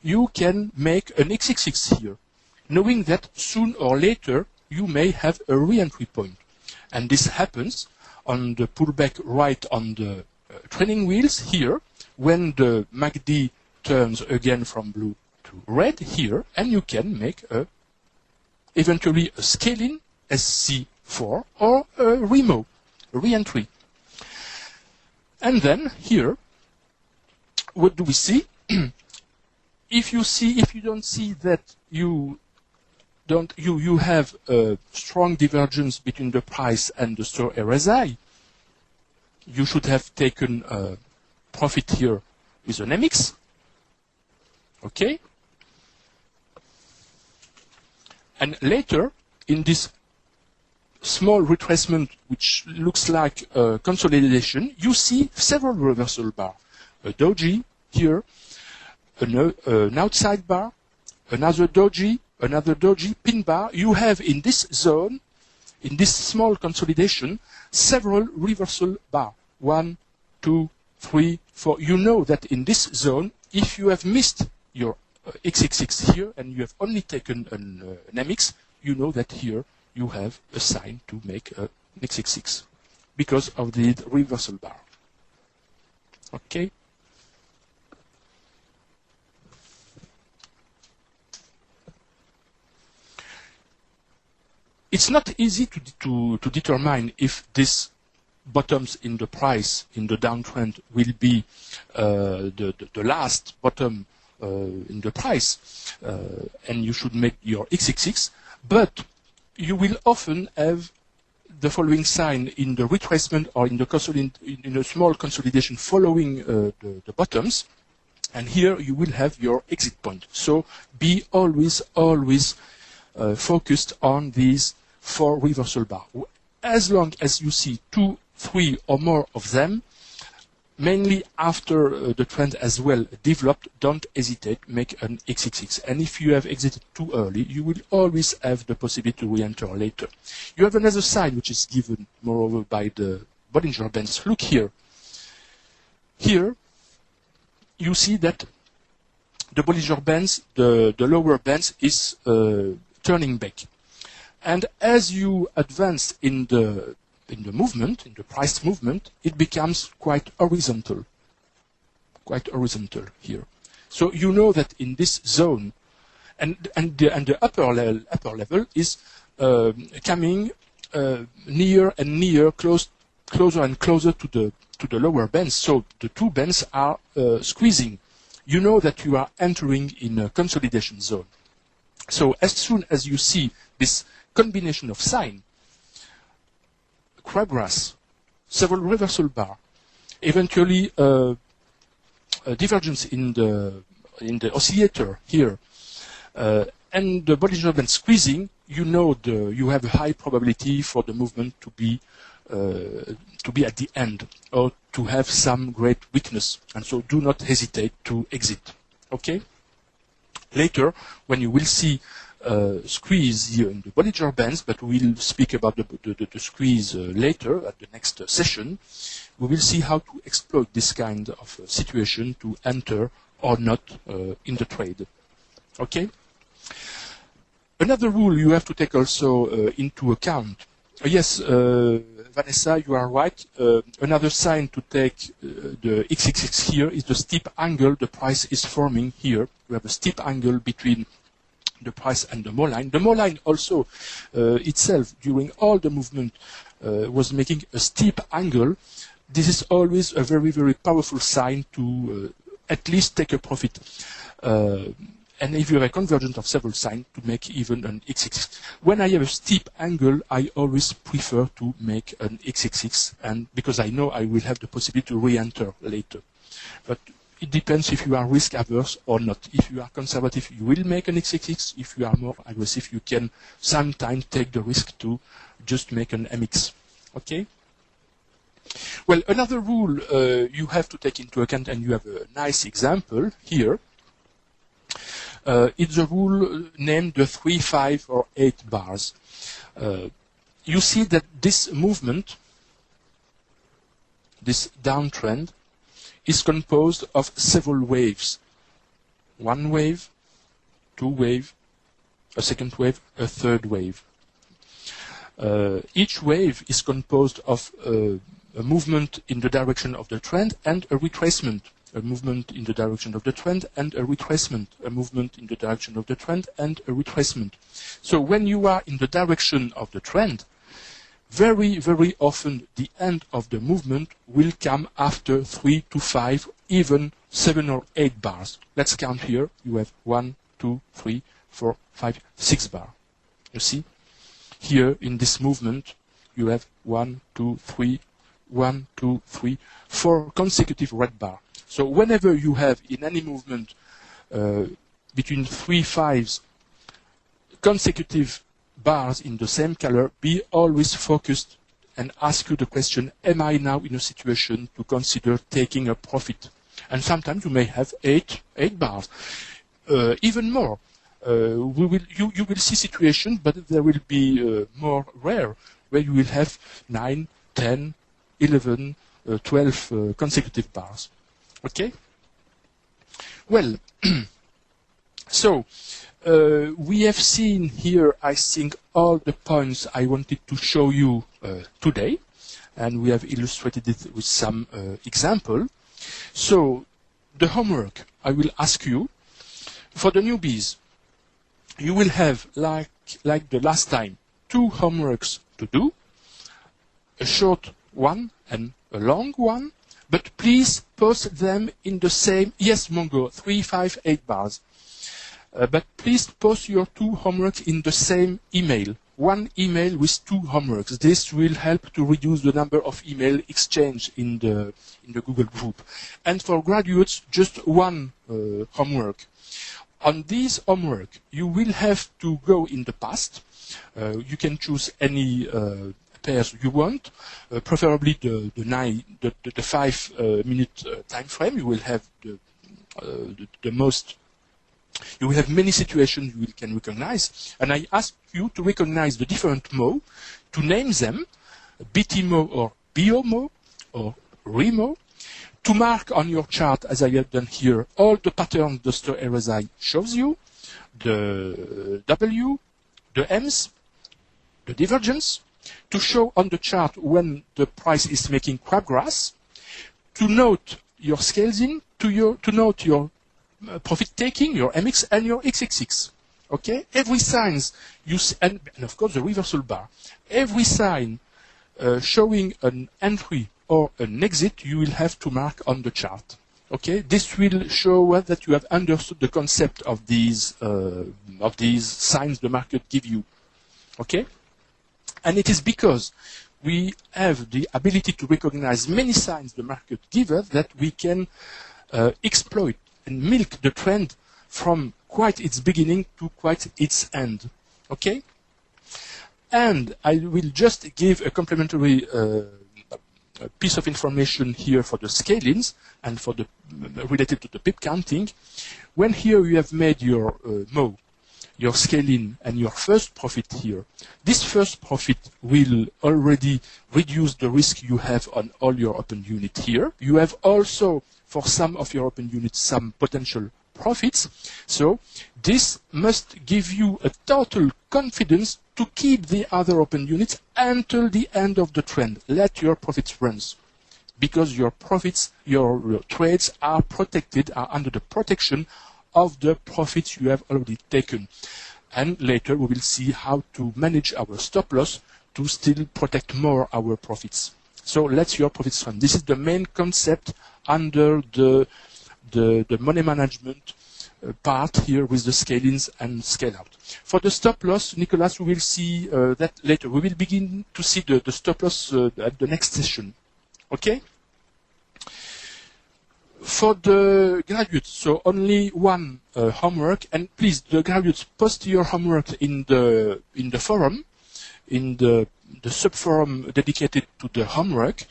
you can make an XXX here, knowing that soon or later you may have a re-entry point. And this happens on the pullback right on the training wheels here, when the MACD turns again from blue to red here, and you can make eventually a scaling SC4 or a REMO, a re-entry. And then here, what do we see? If you don't see that you have a strong divergence between the price and the star RSI, you should have taken a profit here with an MX. Okay? And later, in this small retracement, which looks like a consolidation, you see several reversal bars. A doji here, an outside bar, another doji, pin bar. You have in this zone, in this small consolidation, several reversal bars. 1, 2, 3, 4. You know that in this zone, if you have missed your XXX here and you have only taken an MX, you know that here you have a sign to make an XXX because of the reversal bar. Okay? It's not easy to determine if this bottoms in the price in the downtrend will be the last bottom in the price, and you should make your XXX, but you will often have the following sign in the retracement or in the in a small consolidation following the bottoms, and here you will have your exit point. So be always focused on these 4 reversal bars. As long as you see 2, 3 or more of them, mainly after the trend as well developed, don't hesitate, make an XXX. And if you have exited too early, you will always have the possibility to re-enter later. You have another sign which is given, moreover, by the Bollinger Bands. Look here. Here, you see that the Bollinger Bands, the lower bands, is turning back. And as you advance in the movement, in the price movement, it becomes quite horizontal here. So you know that in this zone, and the upper level is coming near and near, closer and closer to the lower bands. So the 2 bands are squeezing. You know that you are entering in a consolidation zone. So as soon as you see this combination of sign, crabgrass, several reversal bar, eventually a divergence in the oscillator here, and the Bollinger Band squeezing, you know you have a high probability for the movement to be at the end or to have some great weakness, and so do not hesitate to exit. Okay? Later, when you will see squeeze here in the Bollinger Bands, but we'll speak about the squeeze later at the next session, we will see how to exploit this kind of situation to enter or not in the trade. Okay? Another rule you have to take also into account. Yes, Vanessa, you are right. Another sign to take the XXX here is the steep angle the price is forming here. We have a steep angle between the price and the Mo line. The Mo line also itself, during all the movement, was making a steep angle. This is always a very, very powerful sign to at least take a profit. And if you have a convergence of several signs, to make even an XXX. When I have a steep angle, I always prefer to make an XXX, and because I know I will have the possibility to re-enter later. But it depends if you are risk averse or not. If you are conservative, you will make an XXX. If you are more aggressive, you can sometimes take the risk to just make an MX. Okay? Well, another rule you have to take into account, and you have a nice example here. It's a rule named the 3, 5, or 8 bars. You see that this movement, this downtrend, is composed of several waves. One wave, two wave, a second wave, a third wave. Each wave is composed of a movement in the direction of the trend and a retracement. A movement in the direction of the trend and a retracement, a movement in the direction of the trend and a retracement. So when you are in the direction of the trend, very, very often the end of the movement will come after 3 to 5, even 7 or 8 bars. Let's count here. You have 1, 2, 3, 4, 5, 6 bars. You see? Here in this movement, you have 1, 2, 3, 1, 2, 3, 4 consecutive red bars. So whenever you have in any movement between 3 5s consecutive bars in the same color, be always focused and ask you the question, am I now in a situation to consider taking a profit? And sometimes you may have 8 bars, even more. You will see situations, but there will be more rare, where you will have 9, 10, 11, 12 consecutive bars. Okay? Well, so we have seen here, I think, all the points I wanted to show you today, and we have illustrated it with some example. So the homework I will ask you, for the newbies, you will have, like the last time, 2 homeworks to do, a short one and a long one. But please post them in the same, yes, Mongo, 3, 5, 8 bars. But please post your 2 homeworks in the same email. 1 email with 2 homeworks. This will help to reduce the number of email exchange in the Google group. And for graduates, just 1 homework. On this homework, you will have to go in the past. You can choose any pairs you want, preferably the 5 minute time frame. You will have the most. You will have many situations you can recognize, and I ask you to recognize the different mo, to name them, BTMO or BOMO or REMO, to mark on your chart, as I have done here, all the patterns the Stoer RSI shows you, the W, the M's, the divergence, to show on the chart when the price is making crabgrass, to note your scales in, to note your profit taking, your MX and your XXX. Okay? Every sign and of course the reversal bar. Every sign showing an entry or an exit, you will have to mark on the chart. Okay? This will show that you have understood the concept of these signs the market give you. Okay? And it is because we have the ability to recognize many signs the market gives us that we can exploit and milk the trend from quite its beginning to quite its end. Okay? And I will just give a complementary piece of information here for the scale-ins and for the related to the pip counting. When here you have made your MO, your scale-in and your first profit here, this first profit will already reduce the risk you have on all your open unit here. You have also, for some of your open units, some potential profits. So this must give you a total confidence to keep the other open units until the end of the trend. Let your profits run, because your profits, your trades are protected, are under the protection of the profits you have already taken. And later we will see how to manage our stop loss to still protect more our profits. So let your profits run. This is the main concept under the money management part here with the scale-ins and scale-out. For the stop loss, Nicolas, we will see that later. We will begin to see the stop loss at the next session. Okay? For the graduates, so only one homework, and please, the graduates, post your homework in the forum, in the sub-forum dedicated to the homework.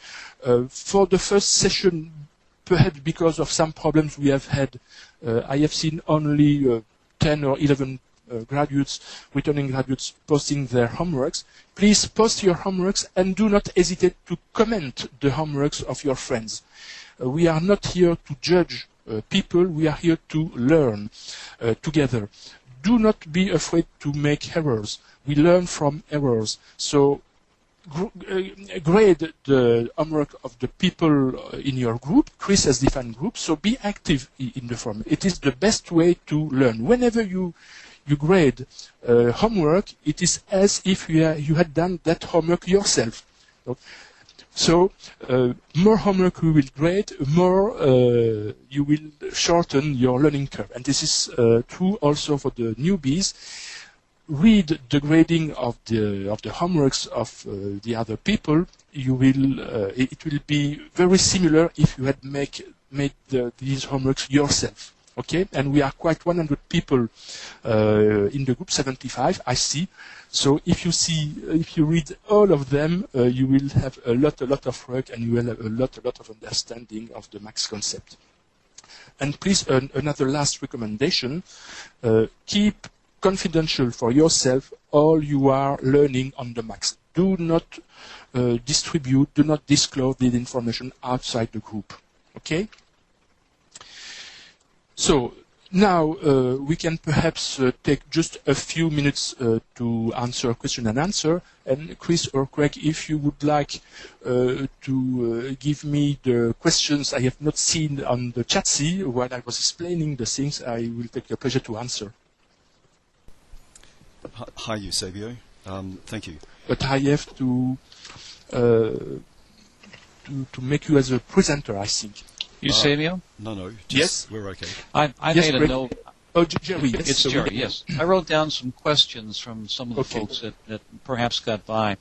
For the first session, perhaps because of some problems we have had, I have seen only 10 or 11 returning graduates posting their homeworks. Please post your homeworks and do not hesitate to comment the homeworks of your friends. We are not here to judge people, we are here to learn together. Do not be afraid to make errors. We learn from errors. So grade the homework of the people in your group. Chris has defined groups, so be active in the forum. It is the best way to learn. Whenever you grade homework, it is as if you had done that homework yourself. So more homework we will grade, more you will shorten your learning curve. And this is true also for the newbies. Read the grading of the homeworks of the other people. You will it will be very similar if you had made these homeworks yourself. Okay, and we are quite 100 people in the group, 75 I see. So if you read all of them, you will have a lot of work, and you will have a lot of understanding of the max concept. And please, another last recommendation: keep confidential for yourself all you are learning on the max. Do not distribute, do not disclose this information outside the group. Okay? So now we can perhaps take just a few minutes to answer question and answer. And Chris or Craig, if you would like to give me the questions I have not seen on the chat see while I was explaining the things, I will take the pleasure to answer. Hi, Eusebio. Thank you. But I have to make you as a presenter, I think. Eusebio? No. Yes? We're okay. I yes, made a Greg. note. Oh, Jerry, yes. It's Jerry, yes. I wrote down some questions from some of the folks that perhaps got by.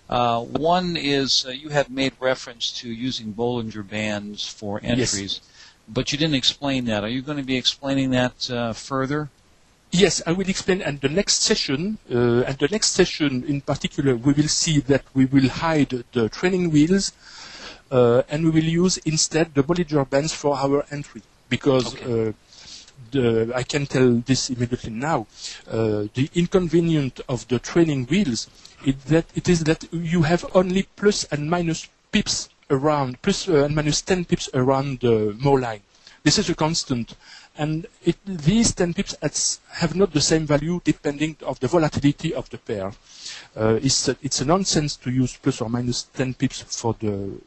One is you had made reference to using Bollinger Bands for entries, but you didn't explain that. Are you going to be explaining that further? Yes, I will explain at the next session. And the next session in particular, we will see that we will hide the training wheels and we will use instead the Bollinger Bands for our entry. Because I can tell this immediately now. The inconvenience of the training wheels is that you have only plus and minus pips around, plus and minus 10 pips around the Mo line. This is a constant. And these 10 pips have not the same value depending on the volatility of the pair. It's a nonsense to use plus or minus 10 pips for the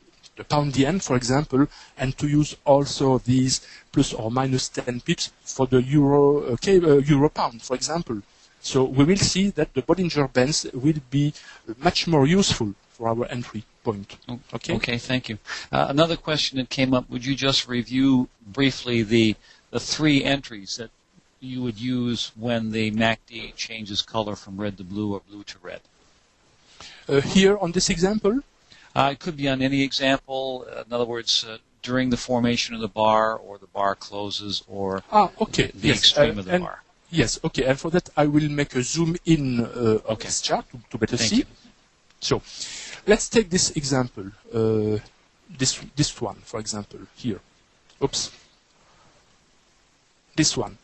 pound yen, for example, and to use also these plus or minus 10 pips for the euro pound, for example. So we will see that the Bollinger Bands will be much more useful for our entry point. Okay, thank you. Another question that came up, would you just review briefly the three entries that you would use when the MACD changes color from red to blue or blue to red? Here on this example? It could be on any example. In other words, during the formation of the bar, or the bar closes, or okay. the Yes. extreme of the bar? Yes, okay. And for that, I will make a zoom in of this chart to better Thank see. you. So, let's take this example. This one, for example, here. Oops. This one.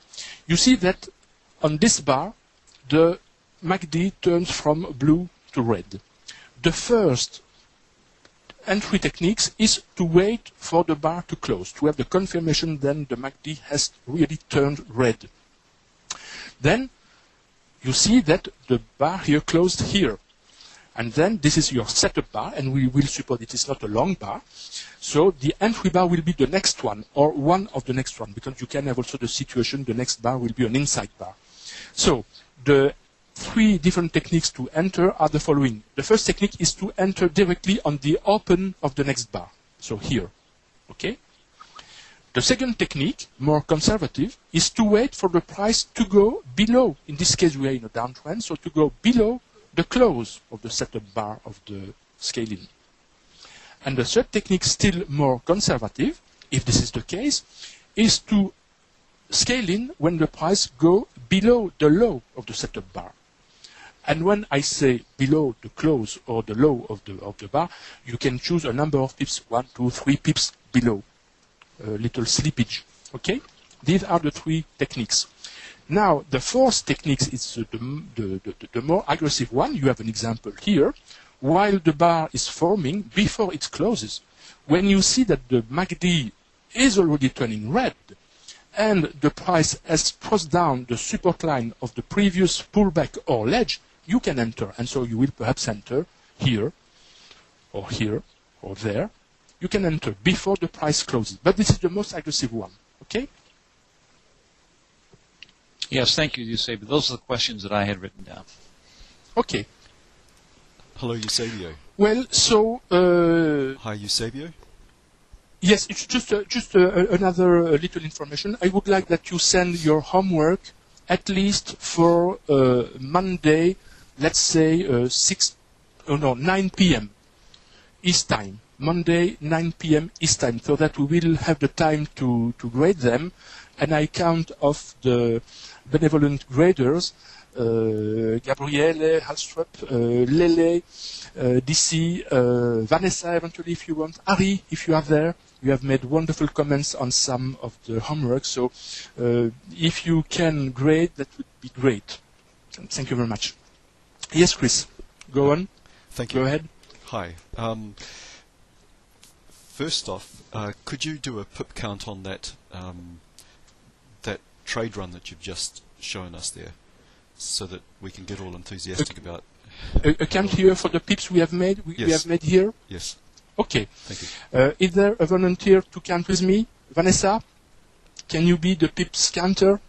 You see that on this bar, the MACD turns from blue to red. The first entry techniques is to wait for the bar to close, to have the confirmation then the MACD has really turned red. Then you see that the bar here closed here. And then this is your setup bar, and we will suppose it is not a long bar. So the entry bar will be the next one, or one of the next one, because you can have also the situation the next bar will be an inside bar. So the three different techniques to enter are the following. The first technique is to enter directly on the open of the next bar. So here. Okay? The second technique, more conservative, is to wait for the price to go below. In this case, we are in a downtrend, so to go below the close of the setup bar of the scaling. And the third technique, still more conservative, if this is the case, is to scale in when the price go below the low of the setup bar. And when I say below the close or the low of the bar, you can choose a number of pips, 1, 2, 3 pips below. A little slippage. Okay? These are the three techniques. Now, the fourth technique is the more aggressive one. You have an example here. While the bar is forming, before it closes, when you see that the MACD is already turning red, and the price has crossed down the support line of the previous pullback or ledge, you can enter. And so you will perhaps enter here, or there. You can enter before the price closes. But this is the most aggressive one. Okay? Yes, thank you, Eusebio. Those are the questions that I had written down. Okay. Hello, Eusebio. Well, so... Hi, Eusebio. Yes, it's just another little information. I would like that you send your homework at least for Monday, let's say 9 p.m. East time. Monday, 9 p.m. East time, so that we will have the time to grade them. And I count off the benevolent graders, Gabriele, Halstrup, Lele, DC, Vanessa, eventually, if you want, Ari, if you are there. You have made wonderful comments on some of the homework, so if you can grade, that would be great. Thank you very much. Yes, Chris, go on. Thank you. Go ahead. Hi. First off, could you do a pip count on that that trade run that you've just shown us there, so that we can get all enthusiastic about? A count here for the pips we have made. We have made here. Yes. Okay. Thank you. Is there a volunteer to count with me? Vanessa, can you be the pips counter?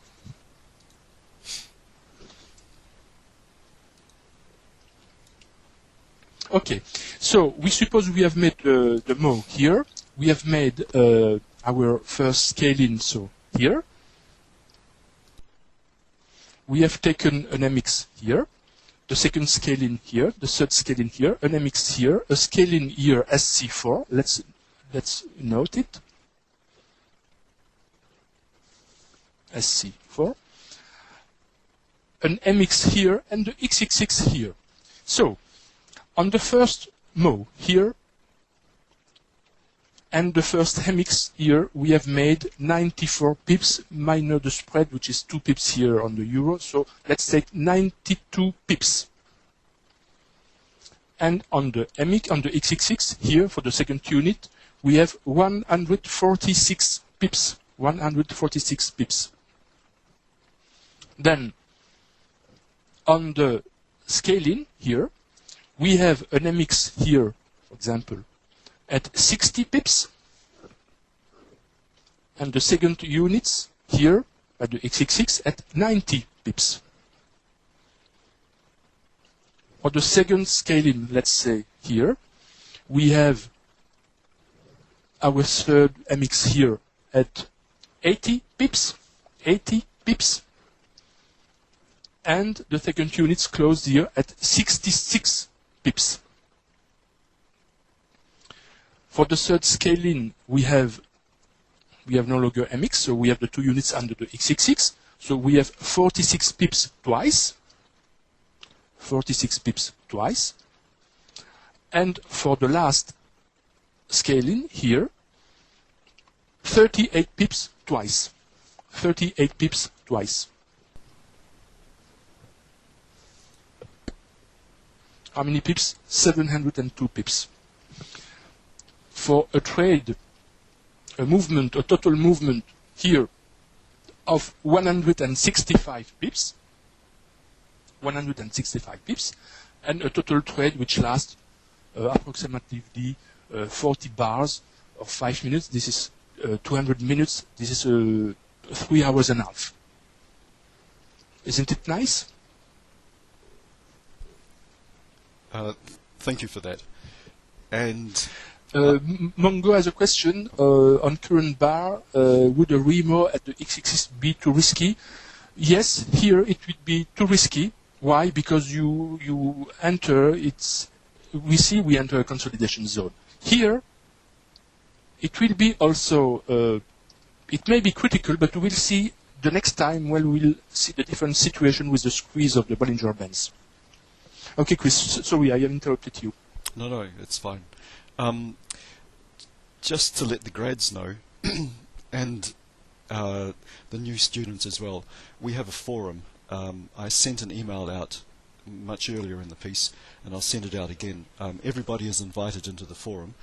Okay. So we suppose we have made the Mo here. We have made our first scale-in, so here. We have taken an MX here. The second scale-in here, the third scale-in here, an MX here, a scale-in here SC4. Let's note it. SC4. An MX here and the XXX here. So, on the first Mo here and the first MX here, we have made 94 pips minus the spread, which is 2 pips here on the euro. So let's take 92 pips. And on the MX, on the XXX here for the second unit, we have 146 pips. 146 pips. Then on the scale-in here, we have an MX here, for example, at 60 pips, and the second units here at the XXX at 90 pips. For the second scale-in, let's say here, we have our third MX here at 80 pips, and the second units closed here at 66 pips. For the third scale-in, we have no longer mx, so we have the 2 units under the xxx. So we have 46 pips twice. 46 pips twice. And for the last scale-in here, 38 pips twice. 38 pips twice. How many pips? 702 pips. For a trade, a movement, a total movement here of 165 pips, 165 pips, and a total trade which lasts approximately 40 bars or 5 minutes. This is 200 minutes. This is 3 hours and a half. Isn't it nice? Thank you for that. And Mongo has a question on current bar. Would a remo at the x-axis be too risky? Yes, here it would be too risky. Why? Because you enter we enter a consolidation zone. Here, it will be also. It may be critical, but we'll see the next time when we'll see the different situation with the squeeze of the Bollinger Bands. Okay, Chris. Sorry, I have interrupted you. No, it's fine. Just to let the grads know, and the new students as well, we have a forum. I sent an email out much earlier in the piece, and I'll send it out again. Everybody is invited into the forum.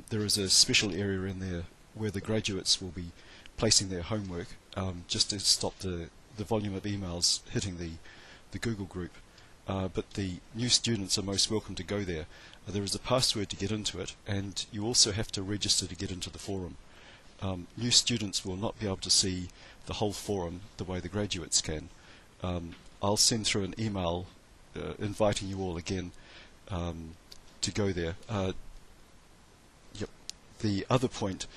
There is a special area in there where the graduates will be placing their homework, just to stop the volume of emails hitting the Google group. But the new students are most welcome to go there. There is a password to get into it, and you also have to register to get into the forum. New students will not be able to see the whole forum the way the graduates can. I'll send through an email inviting you all again to go there. Yep. The other point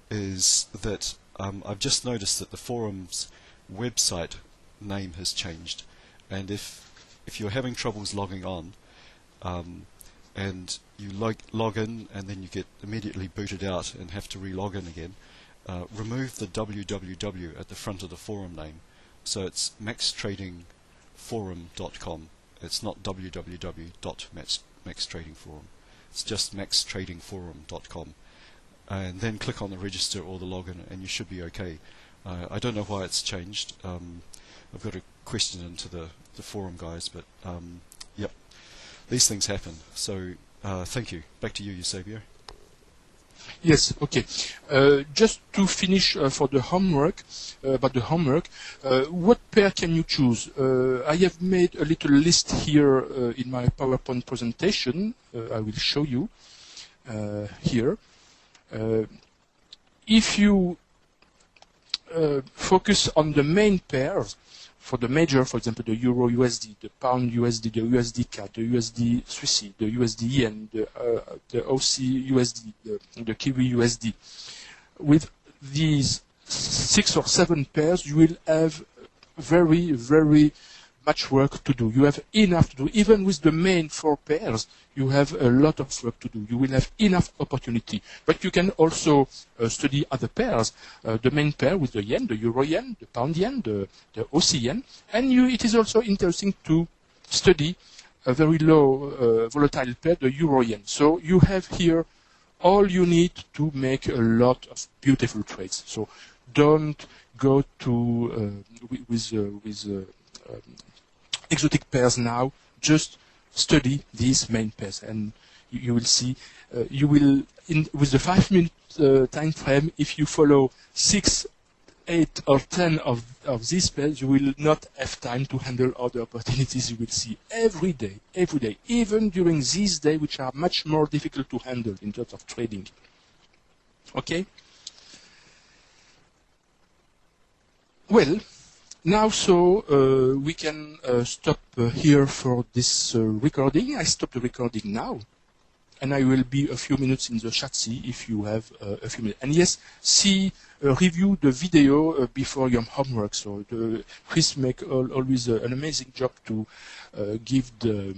is that I've just noticed that the forum's website name has changed, and if you're having troubles logging on, and you log in and then you get immediately booted out and have to re-log in again, remove the www at the front of the forum name. So it's maxtradingforum.com. It's not www.maxtradingforum. It's just maxtradingforum.com. And then click on the register or the login and you should be okay. I don't know why it's changed. I've got a question into the forum guys, but yep, these things happen. So thank you. Back to you, Eusebio. Yes, okay. Just to finish for the homework, what pair can you choose? I have made a little list here in my PowerPoint presentation. I will show you here. If you focus on the main pairs, for the major, for example, the Euro USD, the Pound USD, the USD CAD, the USD Swissy, the USD Yen, the OC USD, the Kiwi USD. With these 6 or 7 pairs, you will have very, very much work to do. You have enough to do. Even with the main 4 pairs, you have a lot of work to do. You will have enough opportunity. But you can also study other pairs. The main pair with the yen, the euro yen, the pound yen, the OC yen. And it is also interesting to study a very low volatile pair, the euro yen. So you have here all you need to make a lot of beautiful trades. So don't go to with exotic pairs now. Just study these main pairs, and you will see. You will with the 5-minute time frame. If you follow 6, 8, or 10 of these pairs, you will not have time to handle other opportunities. You will see every day, even during these days, which are much more difficult to handle in terms of trading. Okay. Well. Now, we can stop here for this recording. I stop the recording now. and I will be a few minutes in the chat see if you have a few minutes. And yes, review the video before your homework. So Chris make always an amazing job to give the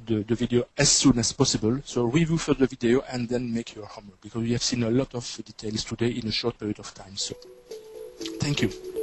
video as soon as possible. So review for the video and then make your homework, because we have seen a lot of details today in a short period of time. So thank you.